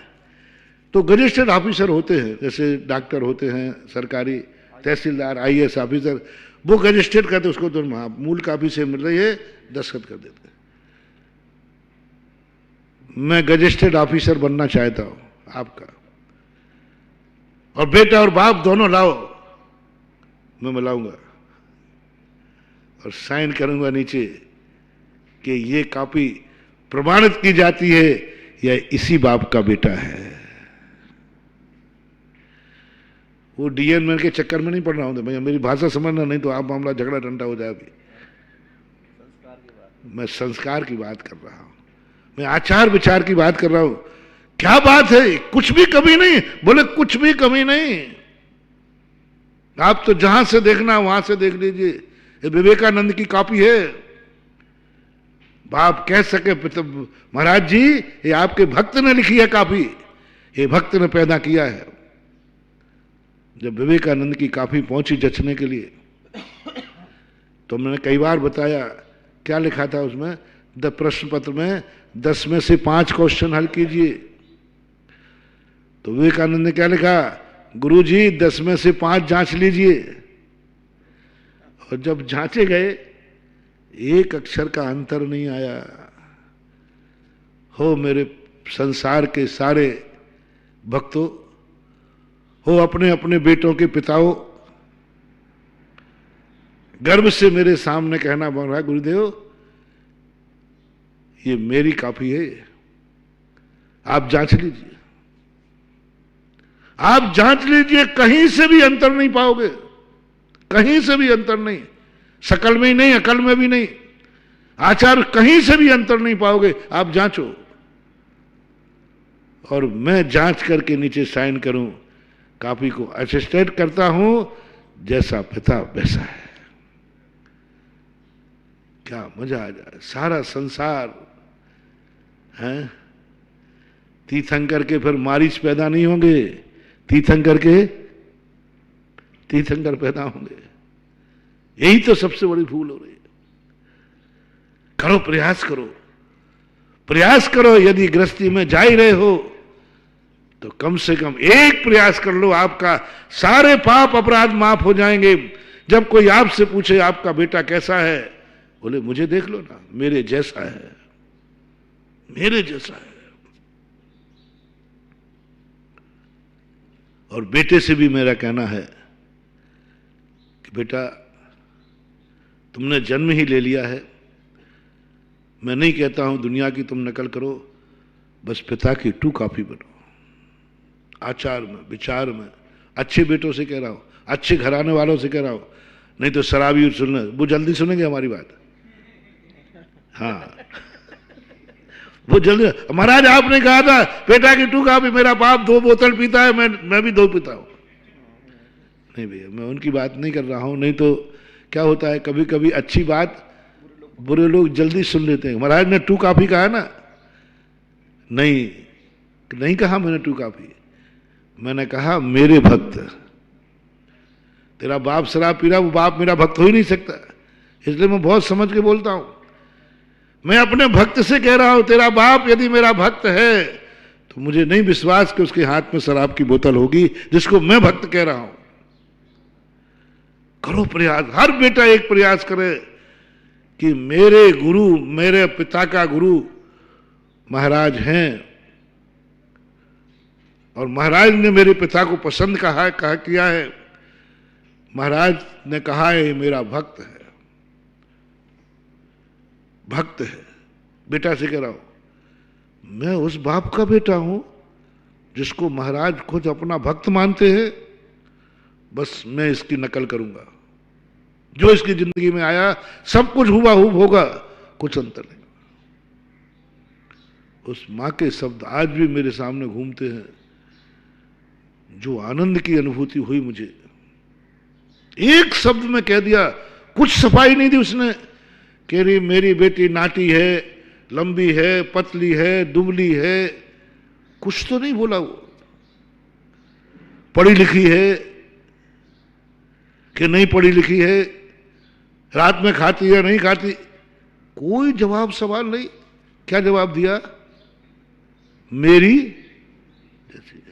तो गजेस्टेड ऑफिसर होते हैं, जैसे डॉक्टर होते हैं, सरकारी तहसीलदार, IAS ऑफिसर, वो गजेस्टेड करते, उसको तो मूल कॉपी से मिल रही है, दस्तखत कर देते हैं। मैं गजेस्टेड ऑफिसर बनना चाहता हूं आपका, और बेटा और बाप दोनों लाओ, मैं मिलाऊंगा और साइन करूंगा नीचे कि ये कॉपी प्रमाणित की जाती है या इसी बाप का बेटा है। वो DN के चक्कर में नहीं पड़ रहा हूं भैया, मेरी भाषा समझना, नहीं तो आप मामला झगड़ा टंटा हो जाएगी। मैं संस्कार की बात कर रहा हूं, मैं आचार विचार की बात कर रहा हूं। क्या बात है, कुछ भी कमी नहीं, बोले कुछ भी कमी नहीं। आप तो जहां से देखना वहां से देख लीजिए, ये विवेकानंद की कॉपी है। बाप कह सके महाराज जी ये आपके भक्त ने लिखी है कॉपी, ये भक्त ने पैदा किया है। जब विवेकानंद की कॉपी पहुंची जचने के लिए तो मैंने कई बार बताया क्या लिखा था उसमें, प्रश्न पत्र में 10 में से 5 क्वेश्चन हल कीजिए। तो विवेकानंद ने क्या लिखा, गुरुजी 10 में से 5 जांच लीजिए। और जब जांचे गए एक अक्षर का अंतर नहीं आया। हो मेरे संसार के सारे भक्तों, हो अपने अपने बेटों के पिताओं, गर्व से मेरे सामने कहना बन रहा है, गुरुदेव ये मेरी कॉपी है, आप जांच लीजिए, आप जांच लीजिए, कहीं से भी अंतर नहीं पाओगे, कहीं से भी अंतर नहीं, शकल में ही नहीं, अकल में भी नहीं, आचार कहीं से भी अंतर नहीं पाओगे, आप जांचो। और मैं जांच करके नीचे साइन करूं, कॉपी को अटेस्टेड करता हूं, जैसा पिता वैसा है। क्या मजा आ जाए, सारा संसार है। तीर्थंकर के फिर मारीच पैदा नहीं होंगे, तीर्थंकर के तीर्थंकर पैदा होंगे। यही तो सबसे बड़ी भूल हो रही है। करो, प्रयास करो, प्रयास करो। यदि गृहस्थी में जा ही रहे हो तो कम से कम एक प्रयास कर लो, आपका सारे पाप अपराध माफ हो जाएंगे। जब कोई आपसे पूछे आपका बेटा कैसा है, बोले मुझे देख लो ना, मेरे जैसा है, मेरे जैसा है। और बेटे से भी मेरा कहना है कि बेटा तुमने जन्म ही ले लिया है। मैं नहीं कहता हूं दुनिया की तुम नकल करो, बस पिता की 2 कॉपी बनो, आचार में, विचार में। अच्छे बेटों से कह रहा हूं, अच्छे घराने वालों से कह रहा हूं, नहीं तो शराबी सुनने, वो जल्दी सुनेंगे हमारी बात। हाँ, वो जल्दी। महाराज आपने कहा था बेटा की 2 कॉपी, मेरा बाप 2 बोतल पीता है, मैं भी 2 पीता हूं। नहीं भैया, मैं उनकी बात नहीं कर रहा हूं। नहीं तो क्या होता है, कभी कभी अच्छी बात बुरे लोग जल्दी सुन लेते हैं। महाराज ने 2 कॉपी कहा ना, नहीं नहीं कहा मैंने 2 कॉपी, मैंने कहा मेरे भक्त। तेरा बाप शराब पी रहा, वो बाप मेरा भक्त हो ही नहीं सकता, इसलिए मैं बहुत समझ के बोलता हूं। मैं अपने भक्त से कह रहा हूं, तेरा बाप यदि मेरा भक्त है तो मुझे नहीं विश्वास कि उसके हाथ में शराब की बोतल होगी, जिसको मैं भक्त कह रहा हूं। करो प्रयास, हर बेटा एक प्रयास करे कि मेरे गुरु, मेरे पिता का गुरु महाराज हैं, और महाराज ने मेरे पिता को पसंद कहा किया है। महाराज ने कहा है ये मेरा भक्त है, भक्त है। बेटा से कह रहा हूं, मैं उस बाप का बेटा हूं जिसको महाराज खुद अपना भक्त मानते हैं। बस मैं इसकी नकल करूंगा, जो इसकी जिंदगी में आया सब कुछ हुबहू होगा, कुछ अंतर नहीं। उस मां के शब्द आज भी मेरे सामने घूमते हैं। जो आनंद की अनुभूति हुई मुझे, एक शब्द में कह दिया, कुछ सफाई नहीं दी उसने। कह रही मेरी बेटी नाटी है, लंबी है, पतली है, दुबली है, कुछ तो नहीं बोला। वो पढ़ी लिखी है कि नहीं पढ़ी लिखी है, रात में खाती है नहीं खाती, कोई जवाब सवाल नहीं। क्या जवाब दिया, मेरी जैसी।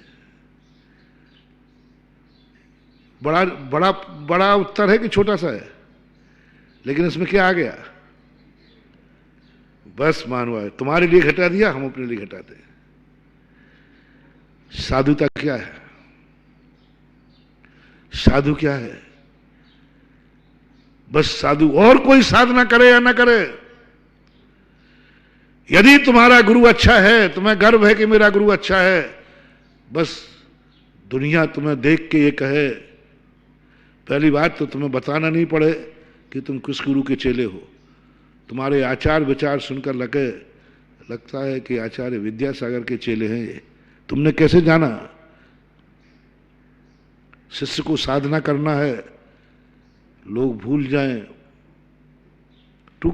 बड़ा बड़ा बड़ा उत्तर है कि छोटा सा है, लेकिन इसमें क्या आ गया, बस मानवा तुम्हारे लिए घटा दिया, हम अपने लिए घटाते हैं। साधुता क्या है, साधु क्या है, बस साधु। और कोई साधना करे या ना करे, यदि तुम्हारा गुरु अच्छा है, तुम्हें गर्व है कि मेरा गुरु अच्छा है, बस दुनिया तुम्हें देख के ये कहे, पहली बात तो तुम्हें बताना नहीं पड़े कि तुम किस गुरु के चेले हो। तुम्हारे आचार विचार सुनकर लगता है कि आचार्य विद्यासागर के चेले हैं ये। तुमने कैसे जाना? शिष्य को साधना करना है, लोग भूल जाएं, 2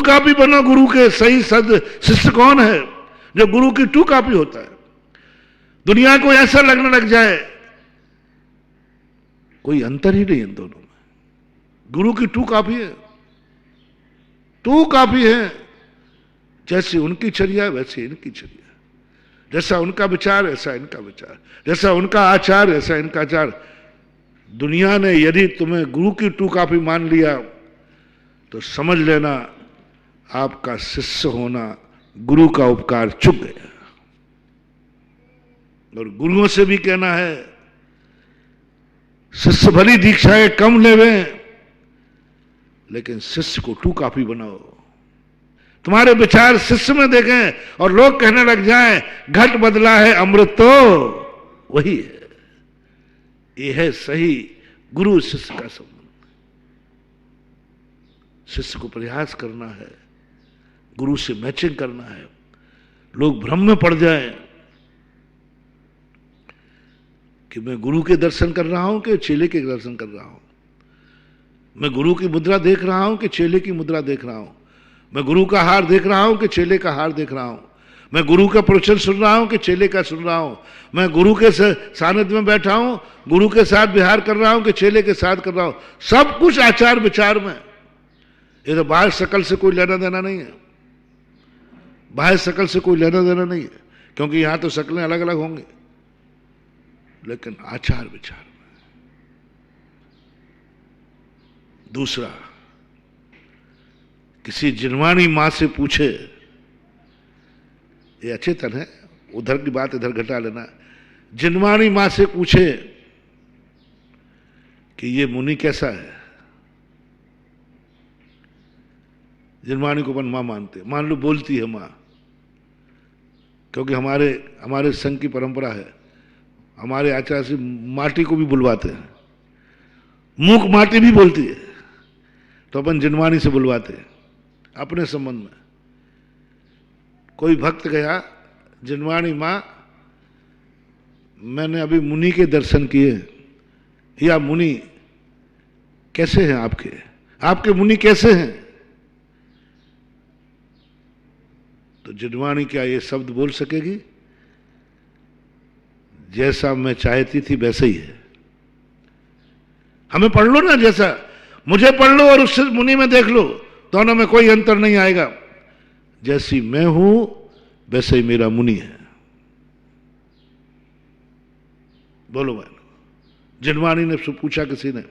कॉपी बनो गुरु के। सही सद शिष्य कौन है? जो गुरु की 2 कॉपी होता है। दुनिया को ऐसा लगने लग जाए कोई अंतर ही नहीं इन दोनों में, गुरु की 2 कॉपी है। टू कॉपी है। जैसी उनकी चर्या वैसी इनकी चर्या, जैसा उनका विचार ऐसा इनका विचार, जैसा उनका आचार ऐसा इनका आचार। दुनिया ने यदि तुम्हें गुरु की टू कॉपी मान लिया तो समझ लेना आपका शिष्य होना, गुरु का उपकार चुक गया। और गुरुओं से भी कहना है, शिष्य भली दीक्षाएं कम लेवे, लेकिन शिष्य को टू कॉपी बनाओ। तुम्हारे विचार शिष्य में देखें और लोग कहने लग जाएं घट बदला है अमृत तो वही है। ये है सही गुरु शिष्य का संबंध। शिष्य को प्रयास करना है, गुरु से मैचिंग करना है। लोग भ्रम में पड़ जाएं कि मैं गुरु के दर्शन कर रहा हूं कि चेले के दर्शन कर रहा हूं, मैं गुरु की मुद्रा देख रहा हूं कि चेले की मुद्रा देख रहा हूं, मैं गुरु का हार देख रहा हूं कि चेले का हार देख रहा हूं, मैं गुरु का प्रवचन सुन रहा हूं कि चेले का सुन रहा हूं, मैं गुरु के सानिध्य में बैठा हूं, गुरु के साथ विहार कर रहा हूं कि चेले के साथ कर रहा हूं। सब कुछ आचार विचार में। ये तो बाहर शकल से कोई लेना देना नहीं है, बाहर शकल से कोई लेना देना नहीं है, क्योंकि यहां तो शक्लें अलग अलग होंगी, लेकिन आचार विचार में। दूसरा, किसी जिनवानी मां से पूछे, ये अचेतन है, उधर की बात इधर घटा लेना। जिनवानी मां से पूछे कि ये मुनि कैसा है, जिनवानी को अपन मां मानते, मान लो बोलती है मां, क्योंकि हमारे संघ की परंपरा है, हमारे आचार्य से माटी को भी बुलवाते हैं, मूक माटी भी बोलती है, तो अपन जिनवानी से बुलवाते हैं अपने संबंध में। कोई भक्त गया, जिनवानी मां मैंने अभी मुनि के दर्शन किए, या मुनि कैसे हैं आपके मुनि कैसे हैं? तो जिनवानी क्या ये शब्द बोल सकेगी? जैसा मैं चाहती थी वैसे ही है। हमें पढ़ लो ना, जैसा मुझे पढ़ लो और उससे मुनि में देख लो, दोनों में कोई अंतर नहीं आएगा। जैसी मैं हूं वैसे ही मेरा मुनि है। बोलो भाई। जिनवानी ने पूछा, किसी ने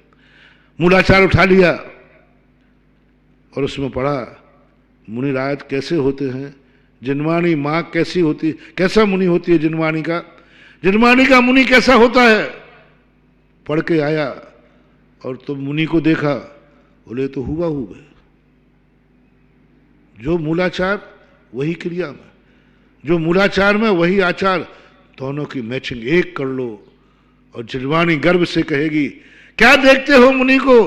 मूलाचार उठा लिया और उसमें पढ़ा मुनि राज कैसे होते हैं, जिनवानी मां कैसी होती, कैसा मुनि होती है जिनवानी का मुनि कैसा होता है। पढ़ के आया और तुम मुनि को देखा, बोले तो हुआ है, जो मूलाचार वही क्रिया में, जो मूलाचार में वही आचार, दोनों की मैचिंग एक कर लो। और जिनवानी गर्व से कहेगी, क्या देखते हो मुनि को?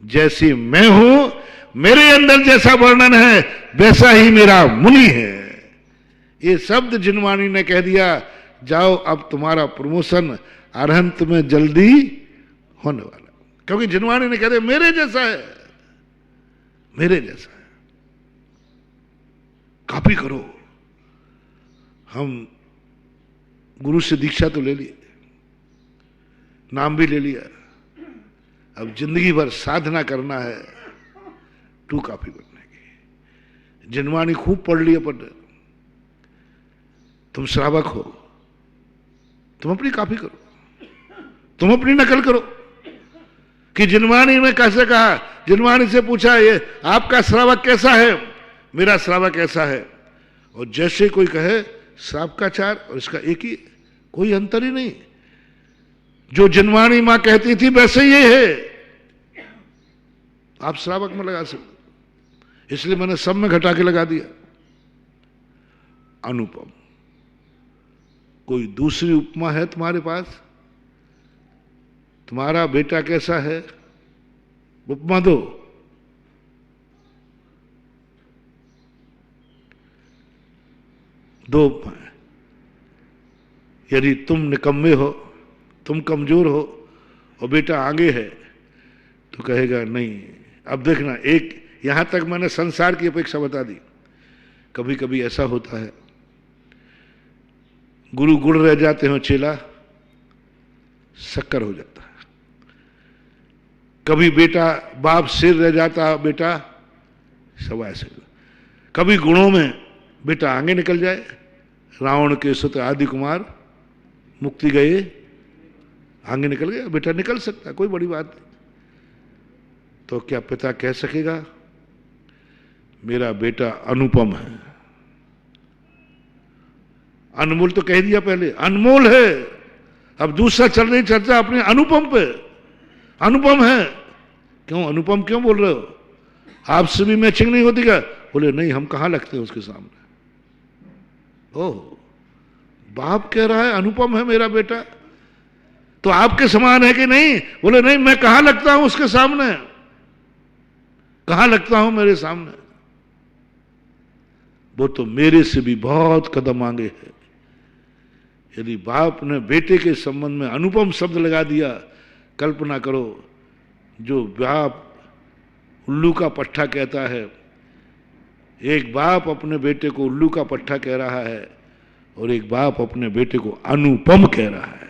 जैसी मैं हूं, मेरे अंदर जैसा वर्णन है वैसा ही मेरा मुनि है। ये शब्द जिनवानी ने कह दिया, जाओ अब तुम्हारा प्रमोशन अरहंत में जल्दी होने वाला। क्योंकि जिनवानी ने कह दिया मेरे जैसा है, मेरे जैसा है। कॉपी करो। हम गुरु से दीक्षा तो ले लिए, नाम भी ले लिया, अब जिंदगी भर साधना करना है टू कॉपी बनने की। जिनवानी खूब पढ़ लिया, पर तुम श्रावक हो, तुम अपनी कॉपी करो, तुम अपनी नकल करो। कि जिनवानी ने कैसे कहा, जिनवानी से पूछा, ये आपका श्रावक कैसा है, मेरा श्रावक ऐसा है। और जैसे कोई कहे श्रावकाचार और इसका एक ही, कोई अंतर ही नहीं। जो जिनवानी मां कहती थी वैसे ये है। आप श्रावक में लगा सकते, इसलिए मैंने सब में घटा के लगा दिया। अनुपम। कोई दूसरी उपमा है तुम्हारे पास? तुम्हारा बेटा कैसा है, उपमा दो। दो उपमा। यदि तुम निकम्मे हो, तुम कमजोर हो और बेटा आगे है, तो कहेगा नहीं। अब देखना, एक यहां तक मैंने संसार की अपेक्षा बता दी। कभी कभी ऐसा होता है, गुरु गुड़ रह जाते हो, चेला शक्कर हो जाता है। कभी बेटा, बाप सिर रह जाता, बेटा सब ऐसे कभी गुणों में बेटा आगे निकल जाए, रावण के सुत आदि कुमार मुक्ति गए, आगे निकल गया, बेटा निकल सकता है, कोई बड़ी बात नहीं। तो क्या पिता कह सकेगा मेरा बेटा अनुपम है? अनमोल तो कह दिया पहले, अनमोल है। अब दूसरा चल रही चर्चा अपने अनुपम पे। अनुपम है, क्यों अनुपम क्यों बोल रहे हो? आपसे भी मैचिंग नहीं होती क्या? बोले नहीं, हम कहां लगते हैं उसके सामने। ओह, बाप कह रहा है अनुपम है मेरा बेटा, तो आपके समान है कि नहीं? बोले नहीं, मैं कहां लगता हूं उसके सामने, कहां लगता हूं मेरे सामने? वो तो मेरे से भी बहुत कदम आगे है। यदि बाप ने बेटे के संबंध में अनुपम शब्द लगा दिया, कल्पना करो, जो बाप उल्लू का पट्टा कहता है, एक बाप अपने बेटे को उल्लू का पट्टा कह रहा है और एक बाप अपने बेटे को अनुपम कह रहा है।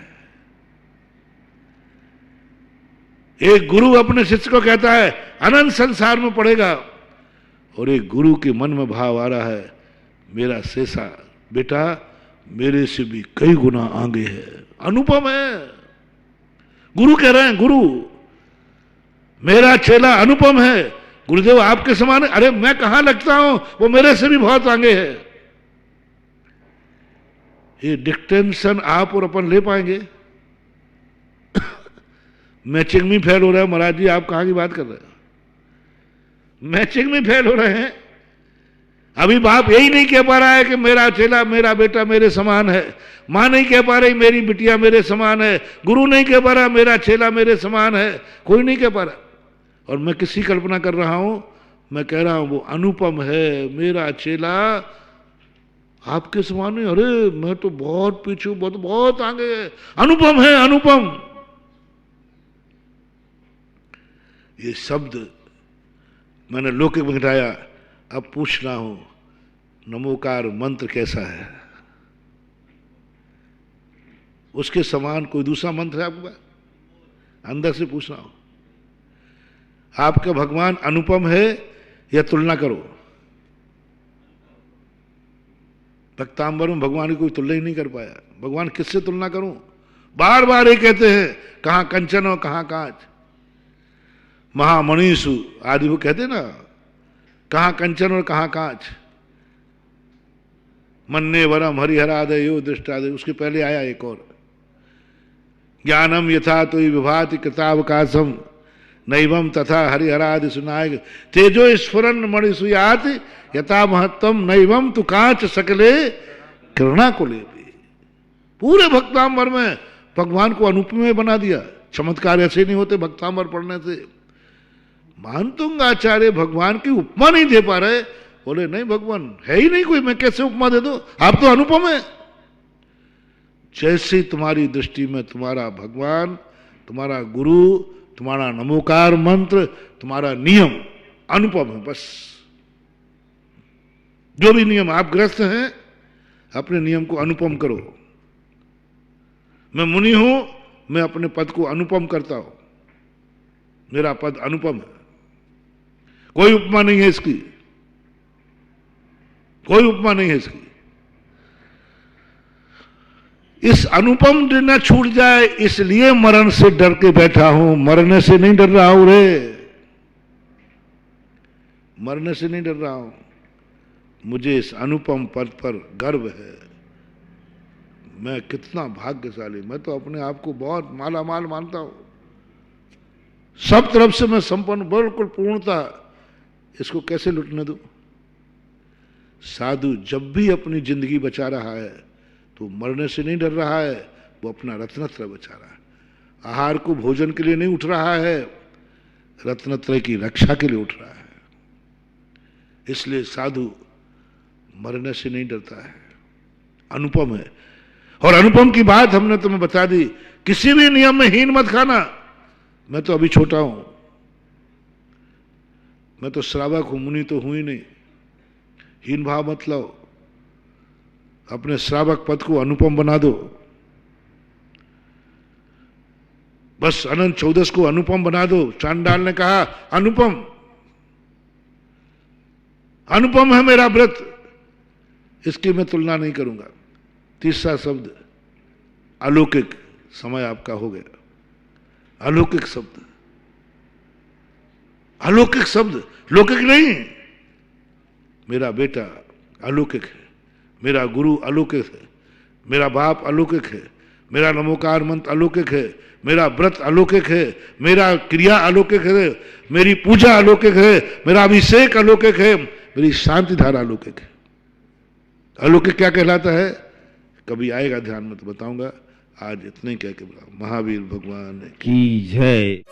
एक गुरु अपने शिष्य को कहता है अनंत संसार में पड़ेगा, और एक गुरु के मन में भाव आ रहा है मेरा शेषा बेटा मेरे से भी कई गुना आगे है, अनुपम है। गुरु कह रहे हैं, गुरु मेरा चेला अनुपम है, गुरुदेव आपके समान है। अरे मैं कहां लगता हूं, वो मेरे से भी बहुत आगे है। ये डिस्टिंक्शन आप और अपन ले पाएंगे? मैचिंग में फेल हो रहा है महाराज जी, आप कहां की बात कर रहे हैं? मैचिंग में फेल हो रहे हैं। अभी बाप यही नहीं कह पा रहा है कि मेरा चेला मेरा बेटा मेरे समान है, मां नहीं कह पा रही मेरी बिटिया मेरे समान है, गुरु नहीं कह पा रहा मेरा चेला मेरे समान है, कोई नहीं कह पा रहा। और मैं किसी कल्पना कर रहा हूं, मैं कह रहा हूं वो अनुपम है मेरा चेला, आपके समान नहीं। अरे मैं तो बहुत पीछे, बहुत आगे है, अनुपम है अनुपम। ये शब्द मैंने लौकिक में घटाया। अब पूछ रहा हूं नमोकार मंत्र कैसा है? उसके समान कोई दूसरा मंत्र है आपके पास? अंदर से पूछ रहा हूं, आपका भगवान अनुपम है या तुलना करो? भक्तांबर में भगवान की कोई तुलना ही नहीं कर पाया। भगवान किससे तुलना करूं? बार बार ये कहते हैं कहां कंचन और कहां कांच, महामणिषु आदि वो कहते ना, कहां कंचन और कहां कांच। मन्ने वरम हरिहरादय यो दृष्टादय, उसके पहले आया एक और, ज्ञानम यथा तो विभाति कृतावकाशम नैवम तथा हरिहरादि सुनायक तेजो स्फुरन मणिसुयात यथा महत्तम नैवम तु कांच सकले किरणा को ले भी। पूरे भक्तांबर में भगवान को अनुपम बना दिया। चमत्कार ऐसे नहीं होते भक्तांबर पढ़ने से। मानतुंग आचार्य भगवान की उपमा नहीं दे पा रहे। बोले नहीं भगवान है ही नहीं कोई, मैं कैसे उपमा दे दो, आप तो अनुपम है। जैसी तुम्हारी दृष्टि में तुम्हारा भगवान, तुम्हारा गुरु, तुम्हारा नमोकार मंत्र, तुम्हारा नियम अनुपम है। बस जो भी नियम आप ग्रस्त हैं, अपने नियम को अनुपम करो। मैं मुनि हूं, मैं अपने पद को अनुपम करता हूं, मेरा पद अनुपम है, कोई उपमा नहीं है इसकी, कोई उपमा नहीं है इसकी। इस अनुपम न छूट जाए इसलिए मरण से डर के बैठा हूं, मरने से नहीं डर रहा हूं रे, मरने से नहीं डर रहा हूं। मुझे इस अनुपम पद पर गर्व है। मैं कितना भाग्यशाली, मैं तो अपने आप को बहुत माला माल मानता हूं, सब तरफ से मैं संपन्न, बिल्कुल पूर्णता। इसको कैसे लुटने दूं? साधु जब भी अपनी जिंदगी बचा रहा है तो मरने से नहीं डर रहा है, वो अपना रत्नत्रय बचा रहा है। आहार को भोजन के लिए नहीं उठ रहा है, रत्नत्रय की रक्षा के लिए उठ रहा है। इसलिए साधु मरने से नहीं डरता है, अनुपम है। और अनुपम की बात हमने तुम्हें बता दी। किसी भी नियम में हीन मत खाना। मैं तो अभी छोटा हूं, मैं तो श्रावक हूं, मुनि तो हूं ही नहीं। हीन भाव मत लाओ, अपने श्रावक पद को अनुपम बना दो। बस अनंत चौदस को अनुपम बना दो। चांडाल ने कहा अनुपम, अनुपम है मेरा व्रत, इसकी मैं तुलना नहीं करूंगा। तीसरा शब्द अलौकिक, समय आपका हो गया। अलौकिक शब्द, अलौकिक शब्द, लौकिक नहीं। मेरा बेटा अलौकिक है, मेरा गुरु अलौकिक है, मेरा बाप अलौकिक है, मेरा नमोकार मंत्र अलौकिक है, मेरा व्रत अलौकिक है, मेरा क्रिया अलौकिक है, मेरी पूजा अलौकिक है, मेरा अभिषेक अलौकिक है, मेरी शांति धारा अलौकिक है। अलौकिक क्या कहलाता है, कभी आएगा ध्यान में तो बताऊंगा। आज इतने कह के महावीर भगवान की जय।